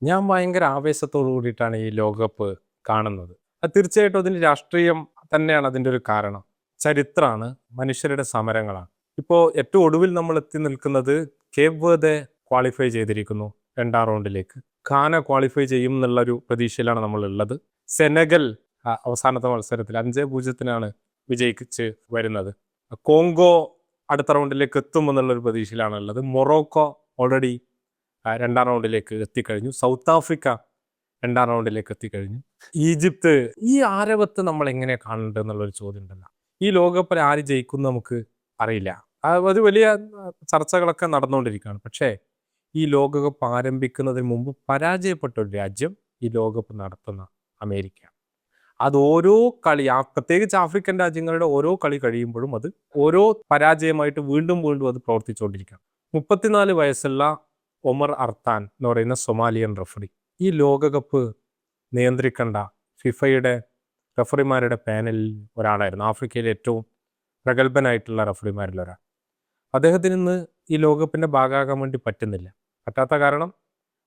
ഞാൻ ഭയങ്കര ആവേശത്തോടു കൂടിയിട്ടാണ് ഈ ലോകകപ്പ് കാണുന്നത്. അത് തീർച്ചയായിട്ടും അതിന് രാഷ്ട്രീയം തന്നെയാണ് അതിൻ്റെ ഒരു കാരണം. ചരിത്രമാണ്, മനുഷ്യരുടെ സമരങ്ങളാണ്. ഇപ്പോൾ ഏറ്റവും ഒടുവിൽ നമ്മൾ എത്തി നിൽക്കുന്നത് കേപ്പ് വെർദെ ക്വാളിഫൈ ചെയ്തിരിക്കുന്നു 2ാം റൗണ്ടിലേക്ക്. ഘാന ക്വാളിഫൈ ചെയ്യും എന്നുള്ളൊരു പ്രതീക്ഷയിലാണ് നമ്മളുള്ളത്. സെനഗൽ അവസാനത്തെ മത്സരത്തിൽ 5-0 വിജയിച്ച് വരുന്നത്. കോങ്കോ അടുത്ത റൗണ്ടിലേക്ക് എത്തും എന്നുള്ളൊരു പ്രതീക്ഷയിലാണ് ഉള്ളത്. മൊറോക്കോ ഓൾറെഡി 2ാം റൗണ്ടിലേക്ക് എത്തിക്കഴിഞ്ഞു. സൗത്ത് ആഫ്രിക്ക 2ാം റൗണ്ടിലേക്ക് എത്തിക്കഴിഞ്ഞു. ഈജിപ്ത്. ഈ ആരവത്ത് നമ്മൾ എങ്ങനെ കാണേണ്ടത് എന്നുള്ളൊരു ചോദ്യം ഉണ്ടല്ലോ. ഈ ലോകകപ്പിൽ ആര് ജയിക്കും നമുക്ക് അറിയില്ല. അത് വലിയ ചർച്ചകളൊക്കെ നടന്നുകൊണ്ടിരിക്കുകയാണ്. പക്ഷേ ഈ ലോകകപ്പ് ആരംഭിക്കുന്നതിന് മുമ്പ് പരാജയപ്പെട്ട ഒരു രാജ്യം ഈ ലോകകപ്പ് നടത്തുന്ന അമേരിക്ക. അത് ഓരോ കളി, പ്രത്യേകിച്ച് ആഫ്രിക്കൻ രാജ്യങ്ങളുടെ ഓരോ കളി കഴിയുമ്പോഴും അത് ഓരോ പരാജയമായിട്ട് വീണ്ടും വീണ്ടും അത് പ്രവർത്തിച്ചുകൊണ്ടിരിക്കുകയാണ്. 34 വയസ്സുള്ള ഒമർ അർത്താൻ എന്ന് പറയുന്ന സൊമാലിയൻ റഫറി ഈ ലോകകപ്പ് നിയന്ത്രിക്കേണ്ട ഫിഫയുടെ റഫറിമാരുടെ പാനലിൽ ഒരാളായിരുന്നു. ആഫ്രിക്കയിലെ ഏറ്റവും പ്രഗത്ഭനായിട്ടുള്ള റഫറിമാരിൽ ഒരാൾ. അദ്ദേഹത്തിന് ഇന്ന് ഈ ലോകകപ്പിൻ്റെ ഭാഗമാകാൻ വേണ്ടി പറ്റാത്ത കാരണം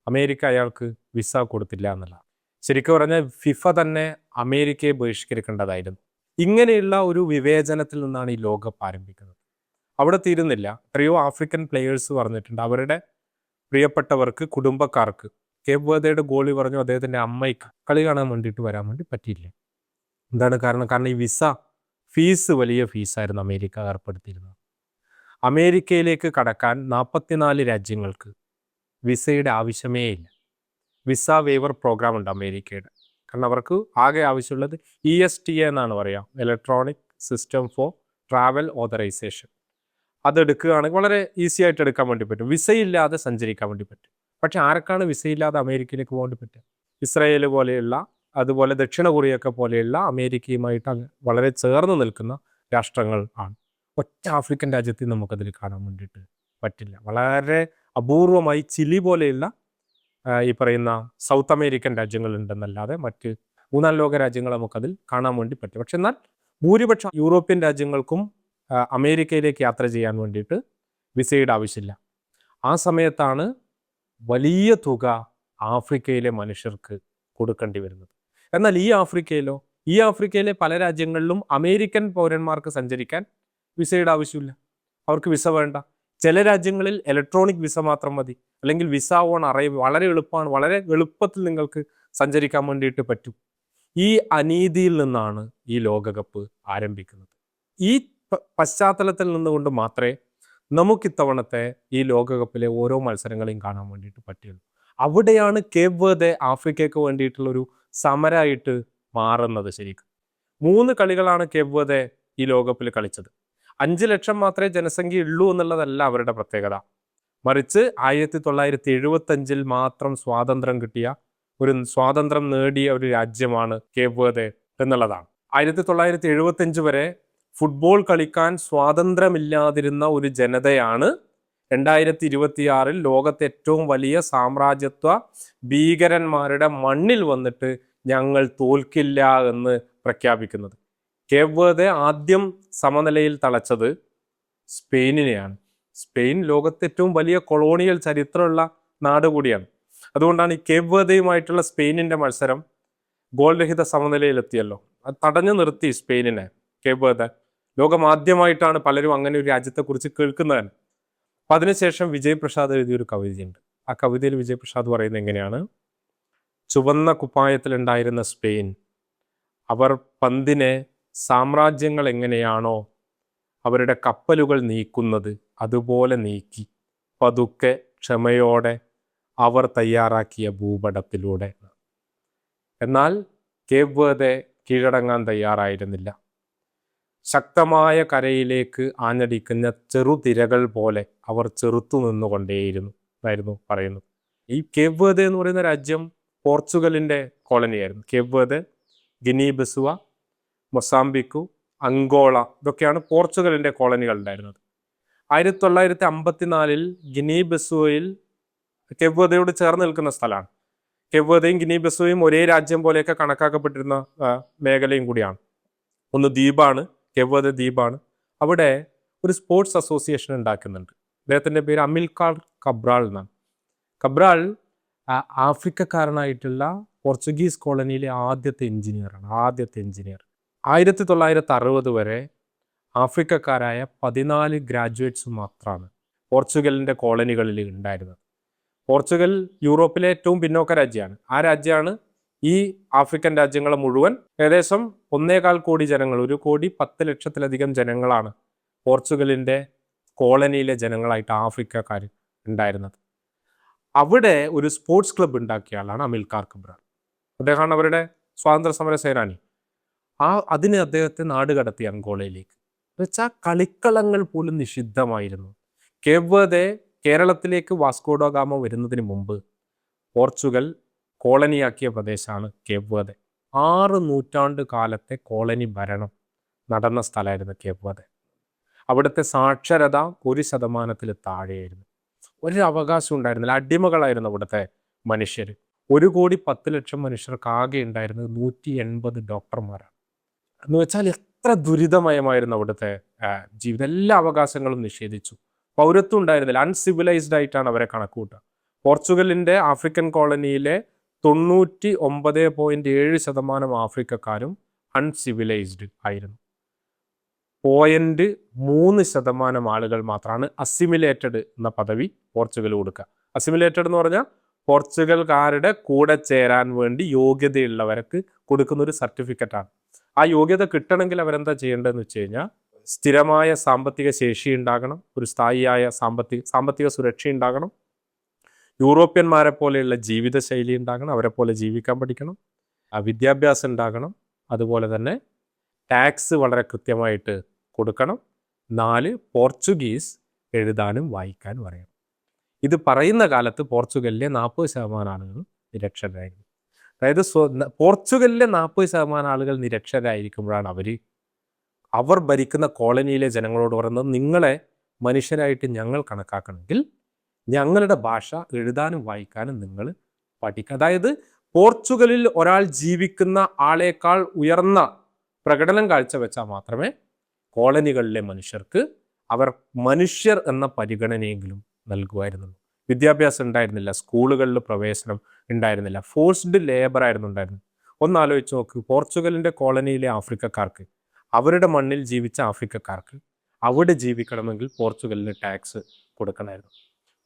അമേരിക്ക അയാൾക്ക് വിസ കൊടുത്തില്ല എന്നുള്ളതാണ്. ശരിക്കും പറഞ്ഞാൽ ഫിഫ തന്നെ അമേരിക്കയെ ബഹിഷ്കരിക്കേണ്ടതായിരുന്നു. ഇങ്ങനെയുള്ള ഒരു വിവേചനത്തിൽ നിന്നാണ് ഈ ലോകകപ്പ് ആരംഭിക്കുന്നത്. അവിടെ തീരുന്നില്ല. എത്രയോ ആഫ്രിക്കൻ പ്ലെയേഴ്സ് പറഞ്ഞിട്ടുണ്ട് അവരുടെ പ്രിയപ്പെട്ടവർക്ക്, കുടുംബക്കാർക്ക്. കേപ്പ് വെർദെയുടെ ഗോളി പറഞ്ഞു അദ്ദേഹത്തിൻ്റെ അമ്മയ്ക്ക് കളി കാണാൻ വേണ്ടിയിട്ട് വരാൻ വേണ്ടി പറ്റിയില്ല. എന്താണ് കാരണം ഈ ഫീസ് വലിയ ഫീസായിരുന്നു അമേരിക്ക ഏർപ്പെടുത്തിയിരുന്നത്. അമേരിക്കയിലേക്ക് കടക്കാൻ 44 രാജ്യങ്ങൾക്ക് വിസയുടെ ആവശ്യമേ ഇല്ല. വിസ വേവർ പ്രോഗ്രാം ഉണ്ട് അമേരിക്കയുടെ. കാരണം അവർക്ക് ആകെ ആവശ്യമുള്ളത് ESTA എന്നാണ് പറയുക, electronic system for travel authorization. അതെടുക്കുകയാണെങ്കിൽ വളരെ ഈസി ആയിട്ട് എടുക്കാൻ വേണ്ടി പറ്റും. വിസയില്ലാതെ സഞ്ചരിക്കാൻ വേണ്ടി പറ്റും. പക്ഷെ ആർക്കാണ് വിസയില്ലാതെ അമേരിക്കയിലേക്ക് പോകാൻ പറ്റുക? ഇസ്രായേൽ പോലെയുള്ള, അതുപോലെ ദക്ഷിണ കൊറിയൊക്കെ പോലെയുള്ള അമേരിക്കയുമായിട്ട് വളരെ ചേർന്ന് നിൽക്കുന്ന രാഷ്ട്രങ്ങൾ ആണ്. ഒറ്റ ആഫ്രിക്കൻ രാജ്യത്തിൽ നമുക്കതിൽ കാണാൻ വേണ്ടിയിട്ട് പറ്റില്ല. വളരെ അപൂർവമായി ചിലി പോലെയുള്ള ഈ പറയുന്ന സൗത്ത് അമേരിക്കൻ രാജ്യങ്ങളുണ്ടെന്നല്ലാതെ മറ്റ് 3ാം ലോക രാജ്യങ്ങൾ നമുക്കതിൽ കാണാൻ വേണ്ടി പറ്റും. പക്ഷെ എന്നാൽ ഭൂരിപക്ഷം യൂറോപ്യൻ രാജ്യങ്ങൾക്കും അമേരിക്കയിലേക്ക് യാത്ര ചെയ്യാൻ വേണ്ടിയിട്ട് വിസയുടെ ആവശ്യമില്ല. ആ സമയത്താണ് വലിയ തുക ആഫ്രിക്കയിലെ മനുഷ്യർക്ക് കൊടുക്കേണ്ടി വരുന്നത്. എന്നാൽ ഈ ആഫ്രിക്കയിലെ പല രാജ്യങ്ങളിലും അമേരിക്കൻ പൗരന്മാർക്ക് സഞ്ചരിക്കാൻ വിസയുടെ ആവശ്യമില്ല. അവർക്ക് വിസ വേണ്ട. ചില രാജ്യങ്ങളിൽ ഇലക്ട്രോണിക് വിസ മാത്രം മതി, അല്ലെങ്കിൽ വിസ ഓൺ അറൈവ്. വളരെ എളുപ്പമാണ്, വളരെ എളുപ്പത്തിൽ നിങ്ങൾക്ക് സഞ്ചരിക്കാൻ വേണ്ടിയിട്ട് പറ്റും. ഈ അനീതിയിൽ നിന്നാണ് ഈ ലോകകപ്പ് ആരംഭിക്കുന്നത്. ഈ പശ്ചാത്തലത്തിൽ നിന്നുകൊണ്ട് മാത്രമേ നമുക്കിത്തവണത്തെ ഈ ലോകകപ്പിലെ ഓരോ മത്സരങ്ങളെയും കാണാൻ വേണ്ടിയിട്ട് പറ്റുള്ളൂ. അവിടെയാണ് കേപ്പ് വെർദെ ആഫ്രിക്കയ്ക്ക് വേണ്ടിയിട്ടുള്ളൊരു സമരമായിട്ട് മാറുന്നത്. ശരിക്കും 3 കളികളാണ് കേപ്പ് വെർദെ ഈ ലോകകപ്പിൽ കളിച്ചത്. 5 ലക്ഷം മാത്രമേ ജനസംഖ്യ ഉള്ളൂ എന്നുള്ളതല്ല അവരുടെ പ്രത്യേകത. മറിച്ച് 1975 മാത്രം സ്വാതന്ത്ര്യം നേടിയ ഒരു രാജ്യമാണ് കേപ്പ് വെർദെ എന്നുള്ളതാണ്. 1975 വരെ ഫുട്ബോൾ കളിക്കാൻ സ്വാതന്ത്ര്യമില്ലാതിരുന്ന ഒരു ജനതയാണ് 2026 ലോകത്തെ ഏറ്റവും വലിയ സാമ്രാജ്യത്വ ഭീകരന്മാരുടെ മണ്ണിൽ വന്നിട്ട് ഞങ്ങൾ തോൽക്കില്ല എന്ന് പ്രഖ്യാപിക്കുന്നത്. കേപ്പ് വെർദെ ആദ്യം സമനിലയിൽ തളച്ചത് സ്പെയിനിനെയാണ്. സ്പെയിൻ ലോകത്തെ ഏറ്റവും വലിയ കൊളോണിയൽ ചരിത്രമുള്ള നാട് കൂടിയാണ്. അതുകൊണ്ടാണ് ഈ കേപ്പ് വെർദെയുമായിട്ടുള്ള സ്പെയിനിൻ്റെ മത്സരം ഗോൾ രഹിത സമനിലയിലെത്തിയല്ലോ. അത് തടഞ്ഞു നിർത്തി സ്പെയിനിനെ കേപ്പ് വെർദെ. ലോകമാദ്യമായിട്ടാണ് പലരും അങ്ങനെ ഒരു രാജ്യത്തെക്കുറിച്ച് കേൾക്കുന്നത്. അപ്പം അതിനുശേഷം വിജയ് പ്രസാദ് എഴുതിയൊരു കവിതയുണ്ട്. ആ കവിതയിൽ വിജയ് പ്രസാദ് പറയുന്നത് എങ്ങനെയാണ്: ചുവന്ന കുപ്പായത്തിലുണ്ടായിരുന്ന സ്പെയിൻ, അവർ പന്തിനെ സാമ്രാജ്യങ്ങൾ എങ്ങനെയാണോ അവരുടെ കപ്പലുകൾ നീക്കുന്നത് അതുപോലെ നീക്കി പതുക്കെ ക്ഷമയോടെ അവർ തയ്യാറാക്കിയ ഭൂപടത്തിലൂടെ. എന്നാൽ കേപ്പ് വെർദെ കീഴടങ്ങാൻ തയ്യാറായിരുന്നില്ല. ശക്തമായ കരയിലേക്ക് ആഞ്ഞടിക്കുന്ന ചെറുതിരകൾ പോലെ അവർ ചെറുത്തു നിന്നുകൊണ്ടേയിരുന്നു എന്നായിരുന്നു പറയുന്നത്. ഈ കേപ്പ് വെർദെ എന്ന് പറയുന്ന രാജ്യം പോർച്ചുഗലിൻ്റെ കോളനിയായിരുന്നു. Cape Verde, guinea Bissau, മൊസാംബിക്കു, Angola, ഇതൊക്കെയാണ് പോർച്ചുഗലിൻ്റെ കോളനികൾ ഉണ്ടായിരുന്നത്. 1954 ഗിനി ബിസുവയിൽ കേപ്പ് വെർദെയോട് ചേർന്ന് നിൽക്കുന്ന സ്ഥലമാണ്. കേപ്പ് വെർദെയും ഗിനി ബിസുവയും ഒരേ രാജ്യം പോലെയൊക്കെ കണക്കാക്കപ്പെട്ടിരുന്ന മേഖലയും കൂടിയാണ്. ഒന്ന് ദ്വീപാണ്, കേപ്പ് വെർദെ ദ്വീപാണ്. അവിടെ ഒരു സ്പോർട്സ് അസോസിയേഷൻ ഉണ്ടാക്കുന്നുണ്ട്. അദ്ദേഹത്തിൻ്റെ പേര് അമിൽക്കാർ കബ്രാൾ എന്നാണ്. കബ്രാൾ ആഫ്രിക്കക്കാരനായിട്ടുള്ള പോർച്ചുഗീസ് കോളനിയിലെ ആദ്യത്തെ എഞ്ചിനീയർ. 1960 വരെ ആഫ്രിക്കക്കാരായ 14 ഗ്രാജുവേറ്റ്സ് മാത്രമാണ് പോർച്ചുഗലിൻ്റെ കോളനികളിൽ ഉണ്ടായിരുന്നത്. പോർച്ചുഗൽ യൂറോപ്പിലെ ഏറ്റവും പിന്നോക്ക രാജ്യമാണ്. ആ രാജ്യമാണ് ഈ ആഫ്രിക്കൻ രാജ്യങ്ങളെ മുഴുവൻ ഏകദേശം 1.25 കോടി ജനങ്ങൾ, 1,10,00,000-ലധികം ജനങ്ങളാണ് പോർച്ചുഗലിൻ്റെ കോളനിയിലെ ജനങ്ങളായിട്ട് ആഫ്രിക്കക്കാർ ഉണ്ടായിരുന്നത്. അവിടെ ഒരു സ്പോർട്സ് ക്ലബ്ബ് ഉണ്ടാക്കിയ ആളാണ് അമിൽക്കാർ കബ്രാൾ. അദ്ദേഹമാണ് അവരുടെ സ്വാതന്ത്ര്യ സമര സേനാനി. അതിന് അദ്ദേഹത്തെ നാട് കടത്തി അങ്കോളയിലേക്ക്. എന്നുവെച്ചാൽ കളിക്കളങ്ങൾ പോലും നിഷിദ്ധമായിരുന്നു. കേപ്പ് വെർദെ കേരളത്തിലേക്ക് വാസ്കോഡോ ഗാമ വരുന്നതിന് മുമ്പ് പോർച്ചുഗൽ കോളനിയാക്കിയ പ്രദേശമാണ് കേപ്പ് വെർദെ. 6 നൂറ്റാണ്ട് കാലത്തെ കോളനി ഭരണം നടന്ന സ്ഥലമായിരുന്നു കേപ്പ് വെർദെ. അവിടുത്തെ സാക്ഷരത 1% താഴെയായിരുന്നു. ഒരു അവകാശം ഉണ്ടായിരുന്നില്ല. അടിമകളായിരുന്നു അവിടുത്തെ മനുഷ്യർ. 1,10,00,000 മനുഷ്യർക്ക് ആകെ ഉണ്ടായിരുന്നത് 180 ഡോക്ടർമാരാണ്. എന്ന് വെച്ചാൽ എത്ര ദുരിതമയമായിരുന്നു അവിടുത്തെ ജീവിതം. എല്ലാ അവകാശങ്ങളും നിഷേധിച്ചു. പൗരത്വം ഉണ്ടായിരുന്നില്ല. അൺസിവിലൈസ്ഡ് ആയിട്ടാണ് അവരെ കണക്കൂട്ടുക. പോർച്ചുഗലിൻ്റെ ആഫ്രിക്കൻ കോളനിയിലെ 99.7% ആഫ്രിക്കക്കാരും അൺസിവിലൈസ്ഡ് ആയിരുന്നു. 0.3% ആളുകൾ മാത്രമാണ് അസിമിലേറ്റഡ് എന്ന പദവി പോർച്ചുഗൽ കൊടുക്കുക. അസിമിലേറ്റഡ് എന്ന് പറഞ്ഞാൽ പോർച്ചുഗൽക്കാരുടെ കൂടെ ചേരാൻ വേണ്ടി യോഗ്യതയുള്ളവർക്ക് കൊടുക്കുന്ന ഒരു സർട്ടിഫിക്കറ്റാണ്. ആ യോഗ്യത കിട്ടണമെങ്കിൽ അവരെന്താ ചെയ്യേണ്ടതെന്ന് വെച്ച് കഴിഞ്ഞാൽ സ്ഥിരമായ സാമ്പത്തിക ശേഷി ഉണ്ടാകണം, ഒരു സ്ഥായിയായ സാമ്പത്തിക സുരക്ഷ ഉണ്ടാകണം, യൂറോപ്യന്മാരെ പോലെയുള്ള ജീവിതശൈലി ഉണ്ടാകണം, അവരെ പോലെ ജീവിക്കാൻ പഠിക്കണം, വിദ്യാഭ്യാസം ഉണ്ടാകണം, അതുപോലെ തന്നെ ടാക്സ് വളരെ കൃത്യമായിട്ട് കൊടുക്കണം. 4 പോർച്ചുഗീസ് എഴുതാനും വായിക്കാനും അറിയണം. ഇത് പറയുന്ന കാലത്ത് പോർച്ചുഗലിലെ 40% ആളുകൾ നിരക്ഷരരായിരുന്നു. അതായത് പോർച്ചുഗലിലെ 40% ആളുകൾ നിരക്ഷരരായിരിക്കുമ്പോഴാണ് അവർ ഭരിക്കുന്ന കോളനിയിലെ ജനങ്ങളോട് പറയുന്നത്, നിങ്ങളെ മനുഷ്യരായിട്ട് ഞങ്ങൾ കണക്കാക്കണമെങ്കിൽ ഞങ്ങളുടെ ഭാഷ എഴുതാനും വായിക്കാനും നിങ്ങൾ പഠിക്കുക. അതായത് പോർച്ചുഗലിൽ ഒരാൾ ജീവിക്കുന്ന ആളേക്കാൾ ഉയർന്ന പ്രകടനം കാഴ്ചവെച്ചാൽ മാത്രമേ കോളനികളിലെ മനുഷ്യർക്ക് അവർ മനുഷ്യർ എന്ന പരിഗണനയെങ്കിലും നൽകുമായിരുന്നുള്ളൂ. വിദ്യാഭ്യാസം ഉണ്ടായിരുന്നില്ല, സ്കൂളുകളിൽ പ്രവേശനം ഉണ്ടായിരുന്നില്ല, ഫോഴ്സ്ഡ് ലേബർ ആയിരുന്നു ഉണ്ടായിരുന്നത്. ഒന്നാലോചിച്ച് നോക്ക്, പോർച്ചുഗലിൻ്റെ കോളനിയിലെ ആഫ്രിക്കക്കാർക്ക്, അവരുടെ മണ്ണിൽ ജീവിച്ച ആഫ്രിക്കക്കാർക്ക് അവിടെ ജീവിക്കണമെങ്കിൽ പോർച്ചുഗലിന് ടാക്സ് കൊടുക്കണമായിരുന്നു.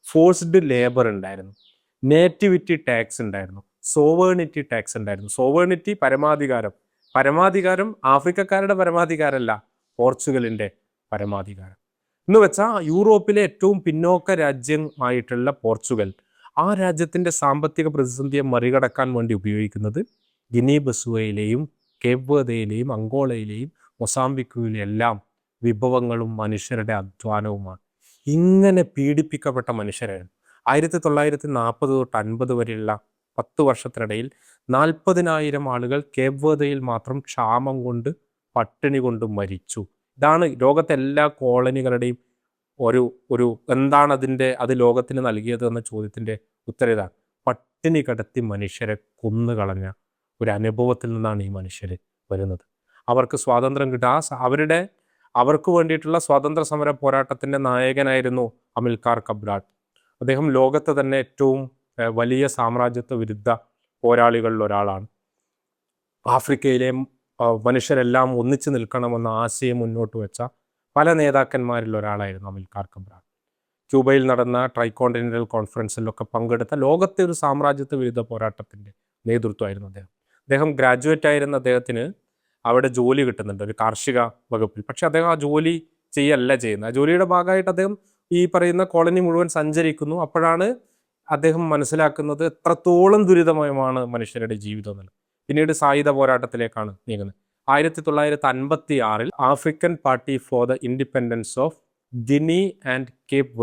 ഫോഴ്സ്ഡ് ലേബർ ഉണ്ടായിരുന്നു, നേറ്റിവിറ്റി ടാക്സ് ഉണ്ടായിരുന്നു, സോവേണിറ്റി ടാക്സ് ഉണ്ടായിരുന്നു. സോവേണിറ്റി പരമാധികാരം ആഫ്രിക്കക്കാരുടെ പരമാധികാരമല്ല, പോർച്ചുഗലിൻ്റെ പരമാധികാരം. എന്ന് വെച്ചാൽ യൂറോപ്പിലെ ഏറ്റവും പിന്നോക്ക രാജ്യമായിട്ടുള്ള പോർച്ചുഗൽ ആ രാജ്യത്തിൻ്റെ സാമ്പത്തിക പ്രതിസന്ധിയെ മറികടക്കാൻ വേണ്ടി ഉപയോഗിക്കുന്നത് ഗിനി ബിസാവോയിലെയും കേപ്പ് വെർദെയിലെയും അങ്കോളയിലെയും മൊസാംബിക്കിലെയും എല്ലാം വിഭവങ്ങളും മനുഷ്യരുടെ അധ്വാനവുമാണ്. ഇങ്ങനെ പീഡിപ്പിക്കപ്പെട്ട മനുഷ്യരായിരുന്നു. 1940 തൊട്ട് 50 വരെയുള്ള 10 വർഷത്തിനിടയിൽ 40,000 ആളുകൾ കേപ്പ് വെർദെയിൽ മാത്രം ക്ഷാമം കൊണ്ട് പട്ടിണി കൊണ്ട് മരിച്ചു. ഇതാണ് ലോകത്തെ എല്ലാ കോളനികളുടെയും ഒരു എന്താണ് അത് ലോകത്തിന് നൽകിയത് എന്ന ചോദ്യത്തിൻ്റെ ഉത്തരം ഇതാണ്. പട്ടിണി കിടത്തി മനുഷ്യരെ കൊന്നുകളഞ്ഞ ഒരു അനുഭവത്തിൽ നിന്നാണ് ഈ മനുഷ്യർ വരുന്നത്. അവർക്ക് സ്വാതന്ത്ര്യം കിട്ടുക, അവർക്ക് വേണ്ടിയിട്ടുള്ള സ്വാതന്ത്ര്യ സമര പോരാട്ടത്തിൻ്റെ നായകനായിരുന്നു അമിൽക്കാർ കബ്രാൾ. അദ്ദേഹം ലോകത്തെ തന്നെ ഏറ്റവും വലിയ സാമ്രാജ്യത്വ വിരുദ്ധ പോരാളികളിൽ ഒരാളാണ്. ആഫ്രിക്കയിലെ മനുഷ്യരെല്ലാം ഒന്നിച്ചു നിൽക്കണമെന്ന ആശയം മുന്നോട്ട് വെച്ച പല നേതാക്കന്മാരിൽ ഒരാളായിരുന്നു അമിൽക്കാർ കബ്രാൾ. ക്യൂബയിൽ നടന്ന ട്രൈകോണ്ടിനെൻ്റൽ കോൺഫറൻസിലൊക്കെ പങ്കെടുത്ത ലോകത്തെ ഒരു സാമ്രാജ്യത്വ വിരുദ്ധ പോരാട്ടത്തിൻ്റെ നേതൃത്വമായിരുന്നു അദ്ദേഹം ഗ്രാജുവേറ്റ് ആയിരുന്ന അദ്ദേഹത്തിന് അവിടെ ജോലി കിട്ടുന്നുണ്ട് ഒരു കാർഷിക വകുപ്പിൽ. പക്ഷെ അദ്ദേഹം ആ ജോലി ചെയ്യല്ല ചെയ്യുന്നത്. ആ ജോലിയുടെ ഭാഗമായിട്ട് അദ്ദേഹം ഈ പറയുന്ന കോളനി മുഴുവൻ സഞ്ചരിക്കുന്നു. അപ്പോഴാണ് അദ്ദേഹം മനസ്സിലാക്കുന്നത് എത്രത്തോളം ദുരിതമയമാണ് മനുഷ്യരുടെ ജീവിതം എന്നുള്ളത്. പിന്നീട് സായുധ പോരാട്ടത്തിലേക്കാണ് നീങ്ങുന്നത്. 1956 African party for the independence of Guinea and Cape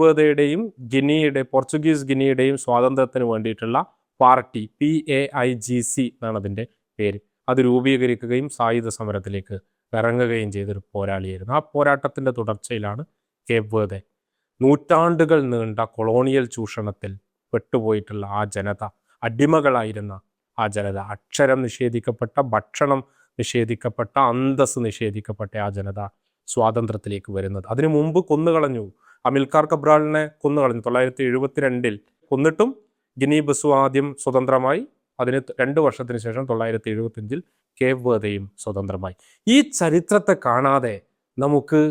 വെർദെയുടെയും പോർച്ചുഗീസ് ഗിനിയുടെയും സ്വാതന്ത്ര്യത്തിന് വേണ്ടിയിട്ടുള്ള പാർട്ടി PAIGC എന്നാണ് അതിൻ്റെ പേര്. അത് രൂപീകരിക്കുകയും സായുധ സമരത്തിലേക്ക് ഇറങ്ങുകയും ചെയ്തൊരു പോരാളിയായിരുന്നു. ആ പോരാട്ടത്തിൻ്റെ തുടർച്ചയിലാണ് കേപ്പ് വെർദെ നൂറ്റാണ്ടുകൾ നീണ്ട കൊളോണിയൽ ചൂഷണത്തിൽ പെട്ടുപോയിട്ടുള്ള ആ ജനത, അടിമകളായിരുന്ന ആ ജനത, അക്ഷരം നിഷേധിക്കപ്പെട്ട, ഭക്ഷണം നിഷേധിക്കപ്പെട്ട, അന്തസ് നിഷേധിക്കപ്പെട്ട ആ ജനത സ്വാതന്ത്ര്യത്തിലേക്ക് വരുന്നത്. അതിനു മുമ്പ് കൊന്നുകളഞ്ഞു. അമിൽക്കാർ കബ്രാളിനെ കൊന്നുകളഞ്ഞു. 1972 കൊന്നിട്ടും ഗിനി ബിസു ആദ്യം സ്വതന്ത്രമായി. അതിന് 2 വർഷത്തിന് ശേഷം 975 കേപ്പ് വെർദെയും സ്വതന്ത്രമായി. ഈ ചരിത്രത്തെ കാണാതെ നമുക്ക്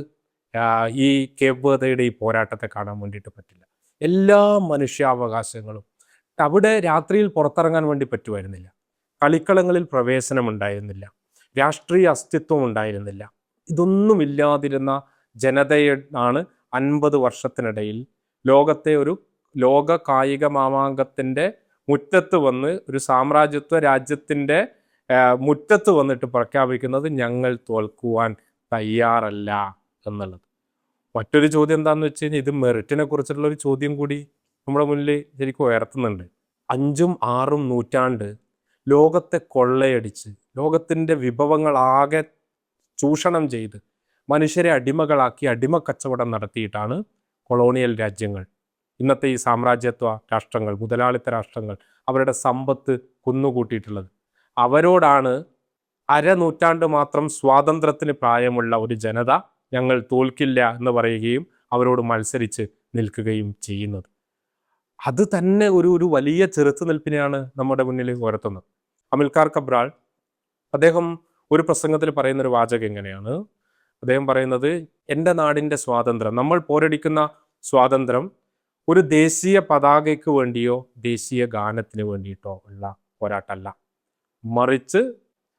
ഈ കേപ്പ് വെർദെയുടെ ഈ പോരാട്ടത്തെ കാണാൻ വേണ്ടിയിട്ട് പറ്റില്ല. എല്ലാ മനുഷ്യാവകാശങ്ങളും അവിടെ രാത്രിയിൽ പുറത്തിറങ്ങാൻ വേണ്ടി പറ്റുമായിരുന്നില്ല. കളിക്കളങ്ങളിൽ പ്രവേശനം ഉണ്ടായിരുന്നില്ല. രാഷ്ട്രീയ അസ്തിത്വം ഉണ്ടായിരുന്നില്ല. ഇതൊന്നുമില്ലാതിരുന്ന ജനതയാണ് 50 വർഷത്തിനിടയിൽ ലോകത്തെ ഒരു ലോക കായിക മാമാങ്കത്തിൻ്റെ മുറ്റത്ത് വന്ന് ഒരു സാമ്രാജ്യത്വ രാജ്യത്തിൻ്റെ മുറ്റത്ത് വന്നിട്ട് പ്രഖ്യാപിക്കുന്നത് ഞങ്ങൾ തോൽക്കുവാൻ തയ്യാറല്ല എന്നുള്ളത്. മറ്റൊരു ചോദ്യം എന്താണെന്ന് വെച്ച് കഴിഞ്ഞാൽ, ഇത് മെറിറ്റിനെ കുറിച്ചുള്ള ഒരു ചോദ്യം കൂടി നമ്മുടെ മുന്നിൽ ശരിക്കും ഉയർത്തുന്നുണ്ട്. 5ഉം 6ഉം നൂറ്റാണ്ട് ലോകത്തെ കൊള്ളയടിച്ച് ലോകത്തിൻ്റെ വിഭവങ്ങളാകെ ചൂഷണം ചെയ്ത് മനുഷ്യരെ അടിമകളാക്കി അടിമക്കച്ചവടം നടത്തിയിട്ടാണ് കൊളോണിയൽ രാജ്യങ്ങൾ, ഇന്നത്തെ ഈ സാമ്രാജ്യത്വ രാഷ്ട്രങ്ങൾ, മുതലാളിത്ത രാഷ്ട്രങ്ങൾ അവരുടെ സമ്പത്ത് കുന്നുകൂട്ടിയിട്ടുള്ളത്. അവരോടാണ് അരനൂറ്റാണ്ട് മാത്രം സ്വാതന്ത്ര്യത്തിന് പ്രായമുള്ള ഒരു ജനത ഞങ്ങൾ തോൽക്കില്ല എന്ന് പറയുകയും അവരോട് മത്സരിച്ച് നിൽക്കുകയും ചെയ്യുന്നത്. അത് തന്നെ ഒരു വലിയ ചെറുത്തുനിൽപ്പിനെയാണ് നമ്മുടെ മുന്നിൽ ഉയർത്തുന്നത്. അമിൽക്കാർ കബ്രാൾ അദ്ദേഹം ഒരു പ്രസംഗത്തിൽ പറയുന്നൊരു വാചകം എങ്ങനെയാണ്? അദ്ദേഹം പറയുന്നത്, എൻ്റെ നാടിൻ്റെ സ്വാതന്ത്ര്യം, നമ്മൾ പോരടിക്കുന്ന സ്വാതന്ത്ര്യം ഒരു ദേശീയ പതാകയ്ക്ക് വേണ്ടിയോ ദേശീയ ഗാനത്തിന് വേണ്ടിയിട്ടോ ഉള്ള പോരാട്ടമല്ല, മറിച്ച്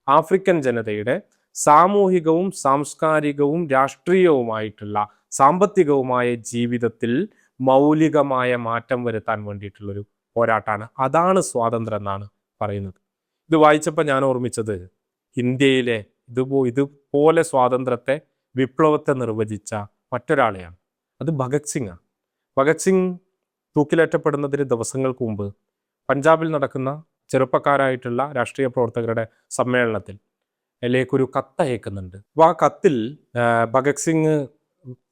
ആഫ്രിക്കൻ ജനതയുടെ സാമൂഹികവും സാംസ്കാരികവും രാഷ്ട്രീയവുമായിട്ടുള്ള സാമ്പത്തികവുമായ ജീവിതത്തിൽ മൗലികമായ മാറ്റം വരുത്താൻ വേണ്ടിയിട്ടുള്ളൊരു പോരാട്ടമാണ്. അതാണ് സ്വാതന്ത്ര്യം എന്നാണ് പറയുന്നത്. ഇത് വായിച്ചപ്പോൾ ഞാൻ ഓർമ്മിച്ചത് ഇന്ത്യയിലെ ഇതുപോലെ സ്വാതന്ത്ര്യത്തെ, വിപ്ലവത്തെ നിർവചിച്ച മറ്റൊരാളെയാണ്. അത് ഭഗത് സിംഗ് ആണ്. ഭഗത് സിംഗ് തൂക്കിലേറ്റപ്പെടുന്നതിന് ദിവസങ്ങൾക്ക് മുമ്പ് പഞ്ചാബിൽ നടക്കുന്ന ചെറുപ്പക്കാരായിട്ടുള്ള രാഷ്ട്രീയ പ്രവർത്തകരുടെ സമ്മേളനത്തിൽ അതിലേക്കൊരു കത്ത് അയക്കുന്നുണ്ട്. അപ്പോൾ ആ കത്തിൽ ഭഗത് സിംഗ്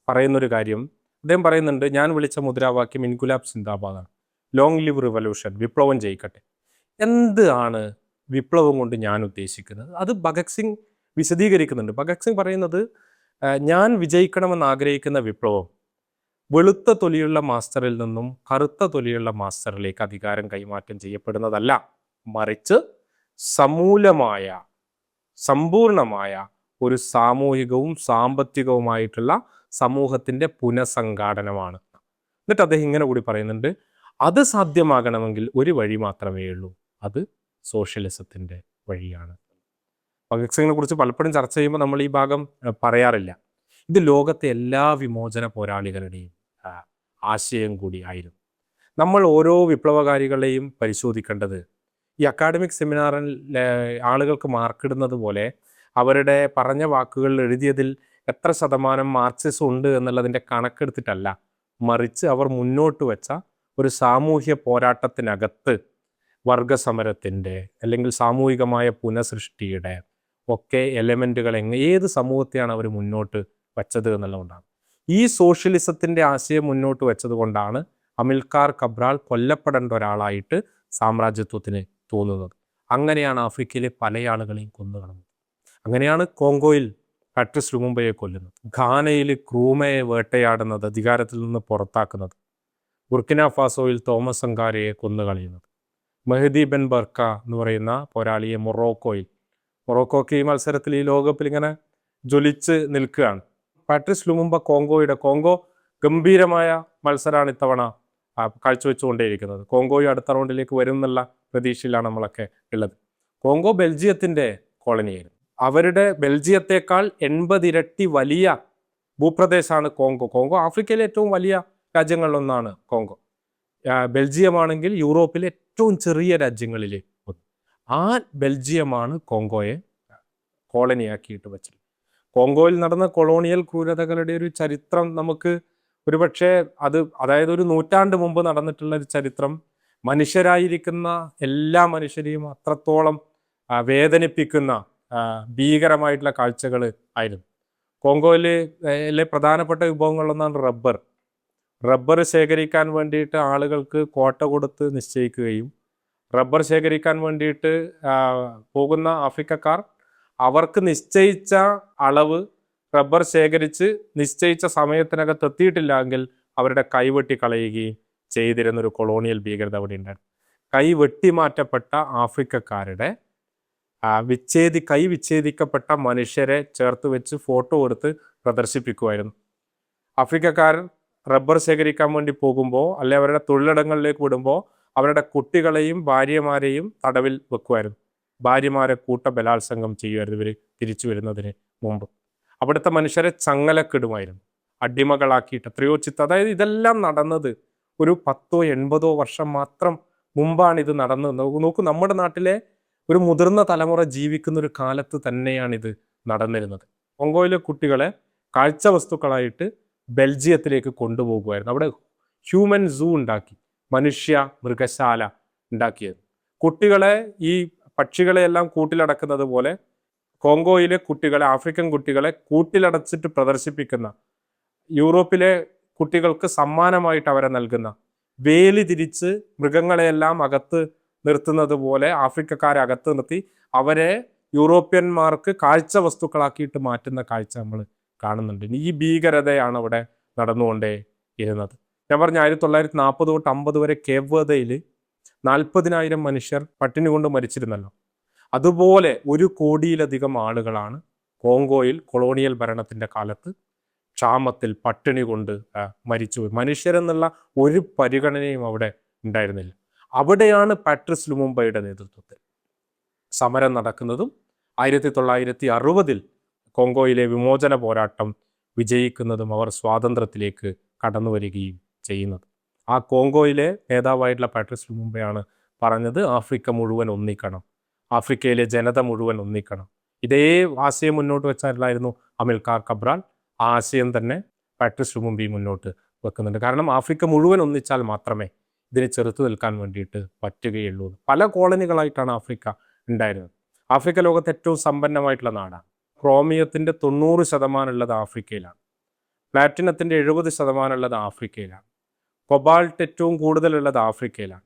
പറയുന്നൊരു കാര്യം, അദ്ദേഹം പറയുന്നുണ്ട്, ഞാൻ വിളിച്ച മുദ്രാവാക്യം ഇൻകുലാബ് സിന്ദാബാദാണ്, ലോങ് ലിവ് റിവല്യൂഷൻ, വിപ്ലവം ജയിക്കട്ടെ. എന്താണ് വിപ്ലവം കൊണ്ട് ഞാൻ ഉദ്ദേശിക്കുന്നത്? അത് ഭഗത് സിംഗ് വിശദീകരിക്കുന്നുണ്ട്. ഭഗത് സിംഗ് പറയുന്നത്, ഞാൻ വിജയിക്കണമെന്ന് ആഗ്രഹിക്കുന്ന വിപ്ലവം വെളുത്ത തൊലിയുള്ള മാസ്റ്ററിൽ നിന്നും കറുത്ത തൊലിയുള്ള മാസ്റ്ററിലേക്ക് അധികാരം കൈമാറ്റം ചെയ്യപ്പെടുന്നതല്ല, മറിച്ച് സമൂലമായ സമ്പൂർണമായ ഒരു സാമൂഹികവും സാമ്പത്തികവുമായിട്ടുള്ള സമൂഹത്തിൻ്റെ പുനഃസംഘാടനമാണ്. എന്നിട്ട് അദ്ദേഹം ഇങ്ങനെ കൂടി പറയുന്നുണ്ട്, അത് സാധ്യമാകണമെങ്കിൽ ഒരു വഴി മാത്രമേ ഉള്ളൂ, അത് സോഷ്യലിസത്തിൻ്റെ വഴിയാണ്. ഭഗത് സിംഗിനെ കുറിച്ച് പലപ്പോഴും ചർച്ച ചെയ്യുമ്പോൾ നമ്മൾ ഈ ഭാഗം പറയാറില്ല. ഇത് ലോകത്തെ എല്ലാ വിമോചന പോരാളികളുടെയും ആശയം കൂടി ആയിരുന്നു. നമ്മൾ ഓരോ വിപ്ലവകാരികളെയും പരിശോധിക്കേണ്ടത് ഈ അക്കാഡമിക് സെമിനാറിൽ ആളുകൾക്ക് മാർക്കിടുന്നത് പോലെ അവരുടെ പറഞ്ഞ വാക്കുകൾ എഴുതിയതിൽ എത്ര ശതമാനം മാർക്സിസം ഉണ്ട് എന്നുള്ളതിൻ്റെ കണക്കെടുത്തിട്ടല്ല, മറിച്ച് അവർ മുന്നോട്ട് വെച്ച ഒരു സാമൂഹ്യ പോരാട്ടത്തിനകത്ത് വർഗസമരത്തിൻ്റെ അല്ലെങ്കിൽ സാമൂഹികമായ പുനഃസൃഷ്ടിയുടെ ഒക്കെ എലമെൻറ്റുകൾ ഏത് സമൂഹത്തെയാണ് അവർ മുന്നോട്ട് വച്ചത് എന്നുള്ളതുകൊണ്ടാണ്. ഈ സോഷ്യലിസത്തിൻ്റെ ആശയം മുന്നോട്ട് വെച്ചത് കൊണ്ടാണ് അമിൽക്കാർ കബ്രാൾ കൊല്ലപ്പെടേണ്ട ഒരാളായിട്ട് സാമ്രാജ്യത്വത്തിന് തോന്നുന്നത്. അങ്ങനെയാണ് ആഫ്രിക്കയിലെ പല ആളുകളെയും കൊന്നുകളഞ്ഞത്. അങ്ങനെയാണ് കോങ്കോയിൽ പാട്രിസ് ലുമുംബയെ കൊല്ലുന്നത്, ഘാനയിൽ ക്രൂമയെ വേട്ടയാടുന്നത്, അധികാരത്തിൽ നിന്ന് പുറത്താക്കുന്നത്, ബുർക്കിന ഫാസോയിൽ തോമസ് സങ്കാരയെ കൊന്നുകളയുന്നത്, മെഹദി ബെൻ ബർക്ക എന്ന് പറയുന്ന പോരാളിയെ മൊറോക്കോയ്ക്ക് ഈ മത്സരത്തിൽ ഈ ലോകകപ്പിൽ ഇങ്ങനെ ജ്വലിച്ച് നിൽക്കുകയാണ്. പാട്രിസ് ലുമുംബ കോങ്കോ ഗംഭീരമായ മത്സരമാണ് ഇത്തവണ കാഴ്ചവെച്ചുകൊണ്ടേയിരിക്കുന്നത്. കോങ്കോയും അടുത്ത റൗണ്ടിലേക്ക് വരും എന്നുള്ള പ്രതീക്ഷയിലാണ് നമ്മളൊക്കെ ഉള്ളത്. കോങ്കോ ബെൽജിയത്തിൻ്റെ കോളനിയായിരുന്നു. അവരുടെ ബെൽജിയത്തേക്കാൾ 80 ഇരട്ടി വലിയ ഭൂപ്രദേശമാണ് കോങ്കോ. ആഫ്രിക്കയിലെ ഏറ്റവും വലിയ രാജ്യങ്ങളിലൊന്നാണ് കോങ്കോ. ബെൽജിയമാണെങ്കിൽ യൂറോപ്പിലെ ഏറ്റവും ചെറിയ രാജ്യങ്ങളിൽ ഒന്ന്. ആ ബെൽജിയമാണ് കോങ്കോയെ കോളനിയാക്കിയിട്ട് വെച്ചത്. കോങ്കോയിൽ നടന്ന കൊളോണിയൽ ക്രൂരതകളുടെ ഒരു ചരിത്രം നമുക്ക് ഒരുപക്ഷെ അതായത് ഒരു നൂറ്റാണ്ട് മുമ്പ് നടന്നിട്ടുള്ള ഒരു ചരിത്രം മനുഷ്യരായിരിക്കുന്ന എല്ലാ മനുഷ്യരെയും അത്രത്തോളം വേദനിപ്പിക്കുന്ന ഭീകരമായിട്ടുള്ള കാഴ്ചകൾ ആയിരുന്നു. കോങ്കോയിലെ പ്രധാനപ്പെട്ട വിഭവങ്ങളൊന്നാണ് റബ്ബർ ശേഖരിക്കാൻ വേണ്ടിയിട്ട് ആളുകൾക്ക് കോട്ട കൊടുത്ത് നിശ്ചയിക്കുകയും റബ്ബർ ശേഖരിക്കാൻ വേണ്ടിയിട്ട് പോകുന്ന ആഫ്രിക്കക്കാർ അവർക്ക് നിശ്ചയിച്ച അളവ് റബ്ബർ ശേഖരിച്ച് നിശ്ചയിച്ച സമയത്തിനകത്ത് എത്തിയിട്ടില്ല എങ്കിൽ അവരുടെ കൈവെട്ടി കളയുകയും ചെയ്തിരുന്ന ഒരു കൊളോണിയൽ ഭീകരത അവിടെ ഉണ്ടായിരുന്നു. കൈ വെട്ടിമാറ്റപ്പെട്ട ആഫ്രിക്കക്കാരുടെ കൈ വിച്ഛേദിക്കപ്പെട്ട മനുഷ്യരെ ചേർത്ത് വെച്ച് ഫോട്ടോ എടുത്ത് പ്രദർശിപ്പിക്കുമായിരുന്നു. ആഫ്രിക്കക്കാരൻ റബ്ബർ ശേഖരിക്കാൻ വേണ്ടി പോകുമ്പോൾ അല്ലെ അവരുടെ തൊഴിലിടങ്ങളിലേക്ക് വിടുമ്പോൾ അവരുടെ കുട്ടികളെയും ഭാര്യമാരെയും തടവിൽ വെക്കുമായിരുന്നു. ഭാര്യമാരെ ബലാത്സംഗം ചെയ്യുമായിരുന്നു ഇവർ തിരിച്ചു വരുന്നതിന് മുമ്പ്. അവിടുത്തെ മനുഷ്യരെ ചങ്ങലക്കിടുമായിരുന്നു, അടിമകളാക്കിയിട്ട് എത്രയോ അതായത് ഇതെല്ലാം നടന്നത് ഒരു 10-80 വർഷം മാത്രം മുമ്പാണ് ഇത് നടന്നത്. നോക്കൂ, നമ്മുടെ നാട്ടിലെ ഒരു മുതിർന്ന തലമുറ ജീവിക്കുന്ന ഒരു കാലത്ത് തന്നെയാണിത് നടന്നിരുന്നത്. കോങ്കോയിലെ കുട്ടികളെ കാഴ്ച വസ്തുക്കളായിട്ട് ബെൽജിയത്തിലേക്ക് കൊണ്ടുപോകുമായിരുന്നു. അവിടെ ഹ്യൂമൻ സൂ ഉണ്ടാക്കി, മനുഷ്യ മൃഗശാല ഉണ്ടാക്കിയത്. കുട്ടികളെ ഈ പക്ഷികളെയെല്ലാം കൂട്ടിലടക്കുന്നത് പോലെ കോങ്കോയിലെ കുട്ടികളെ, ആഫ്രിക്കൻ കുട്ടികളെ കൂട്ടിലടച്ചിട്ട് പ്രദർശിപ്പിക്കുന്ന, യൂറോപ്പിലെ കുട്ടികൾക്ക് സമ്മാനമായിട്ട് അവരെ നൽകുന്ന, വേലി തിരിച്ച് മൃഗങ്ങളെയെല്ലാം അകത്ത് നിർത്തുന്നത് പോലെ ആഫ്രിക്കക്കാരെ അകത്ത് നിർത്തി അവരെ യൂറോപ്യന്മാർക്ക് കാഴ്ച വസ്തുക്കളാക്കിയിട്ട് മാറ്റുന്ന കാഴ്ച നമ്മൾ കാണുന്നുണ്ട്. ഈ ഭീകരതയാണ് അവിടെ നടന്നുകൊണ്ടേ ഇരുന്നത്. ഞാൻ പറഞ്ഞ 1940 തൊട്ട് 50 വരെ കേപ്പ് വെർദയിൽ 40,000 മനുഷ്യർ പട്ടിണി കൊണ്ട് മരിച്ചിരുന്നല്ലോ. അതുപോലെ 1 കോടിയിലധികം ആളുകളാണ് കോങ്കോയിൽ കൊളോണിയൽ ഭരണത്തിൻ്റെ കാലത്ത് ക്ഷാമത്തിൽ പട്ടിണി കൊണ്ട് മരിച്ചുപോയി. മനുഷ്യരെന്നുള്ള ഒരു പരിഗണനയും അവിടെ ഉണ്ടായിരുന്നില്ല. അവിടെയാണ് പാട്രിസ് ലുമുംബയുടെ നേതൃത്വത്തിൽ സമരം നടക്കുന്നതും 1960 കോങ്കോയിലെ വിമോചന പോരാട്ടം വിജയിക്കുന്നതും അവർ സ്വാതന്ത്ര്യത്തിലേക്ക് കടന്നു വരികയും ചെയ്യുന്നത്. ആ കോങ്കോയിലെ നേതാവായിട്ടുള്ള പാട്രിസ് ലുമുംബയാണ് പറഞ്ഞത്, ആഫ്രിക്ക മുഴുവൻ ഒന്നിക്കണം, ആഫ്രിക്കയിലെ ജനത മുഴുവൻ ഒന്നിക്കണം. ഇതേ ആശയം മുന്നോട്ട് വെച്ചായിരുന്നു അമിൽക്കാർ കബ്രാൽ. ആ ആശയം തന്നെ പാട്രിസ് ലുമുംബി മുന്നോട്ട് വെക്കുന്നുണ്ട്. കാരണം ആഫ്രിക്ക മുഴുവൻ ഒന്നിച്ചാൽ മാത്രമേ ഇതിനെ ചെറുത്തു നിൽക്കാൻ വേണ്ടിയിട്ട് പറ്റുകയുള്ളൂ. പല കോളനികളായിട്ടാണ് ആഫ്രിക്ക ഉണ്ടായിരുന്നത്. ആഫ്രിക്ക ലോകത്തെ ഏറ്റവും സമ്പന്നമായിട്ടുള്ള നാടാണ്. ക്രോമിയത്തിൻ്റെ 90% ഉള്ളത് ആഫ്രിക്കയിലാണ്. പ്ലാറ്റിനത്തിൻ്റെ 70% ഉള്ളത് ആഫ്രിക്കയിലാണ്. കൊബാൾട്ട് ഏറ്റവും കൂടുതലുള്ളത് ആഫ്രിക്കയിലാണ്.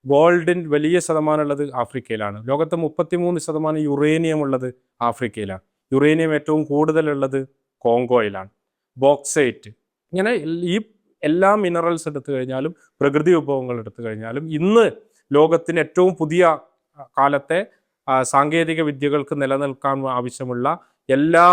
ഗോൾഡിൻ വലിയ ശതമാനം ഉള്ളത് ആഫ്രിക്കയിലാണ്. ലോകത്ത് 33% യുറേനിയം ഉള്ളത് ആഫ്രിക്കയിലാണ്. യുറേനിയം ഏറ്റവും കൂടുതലുള്ളത് കോങ്കോയിലാണ്. ബോക്സൈറ്റ്, ഇങ്ങനെ ഈ എല്ലാ മിനറൽസ് എടുത്തു കഴിഞ്ഞാലും പ്രകൃതി വിഭവങ്ങൾ എടുത്തു കഴിഞ്ഞാലും ഇന്ന് ലോകത്തിന് ഏറ്റവും പുതിയ കാലത്തെ സാങ്കേതിക വിദ്യകൾക്ക് നിലനിൽക്കാൻ ആവശ്യമുള്ള എല്ലാ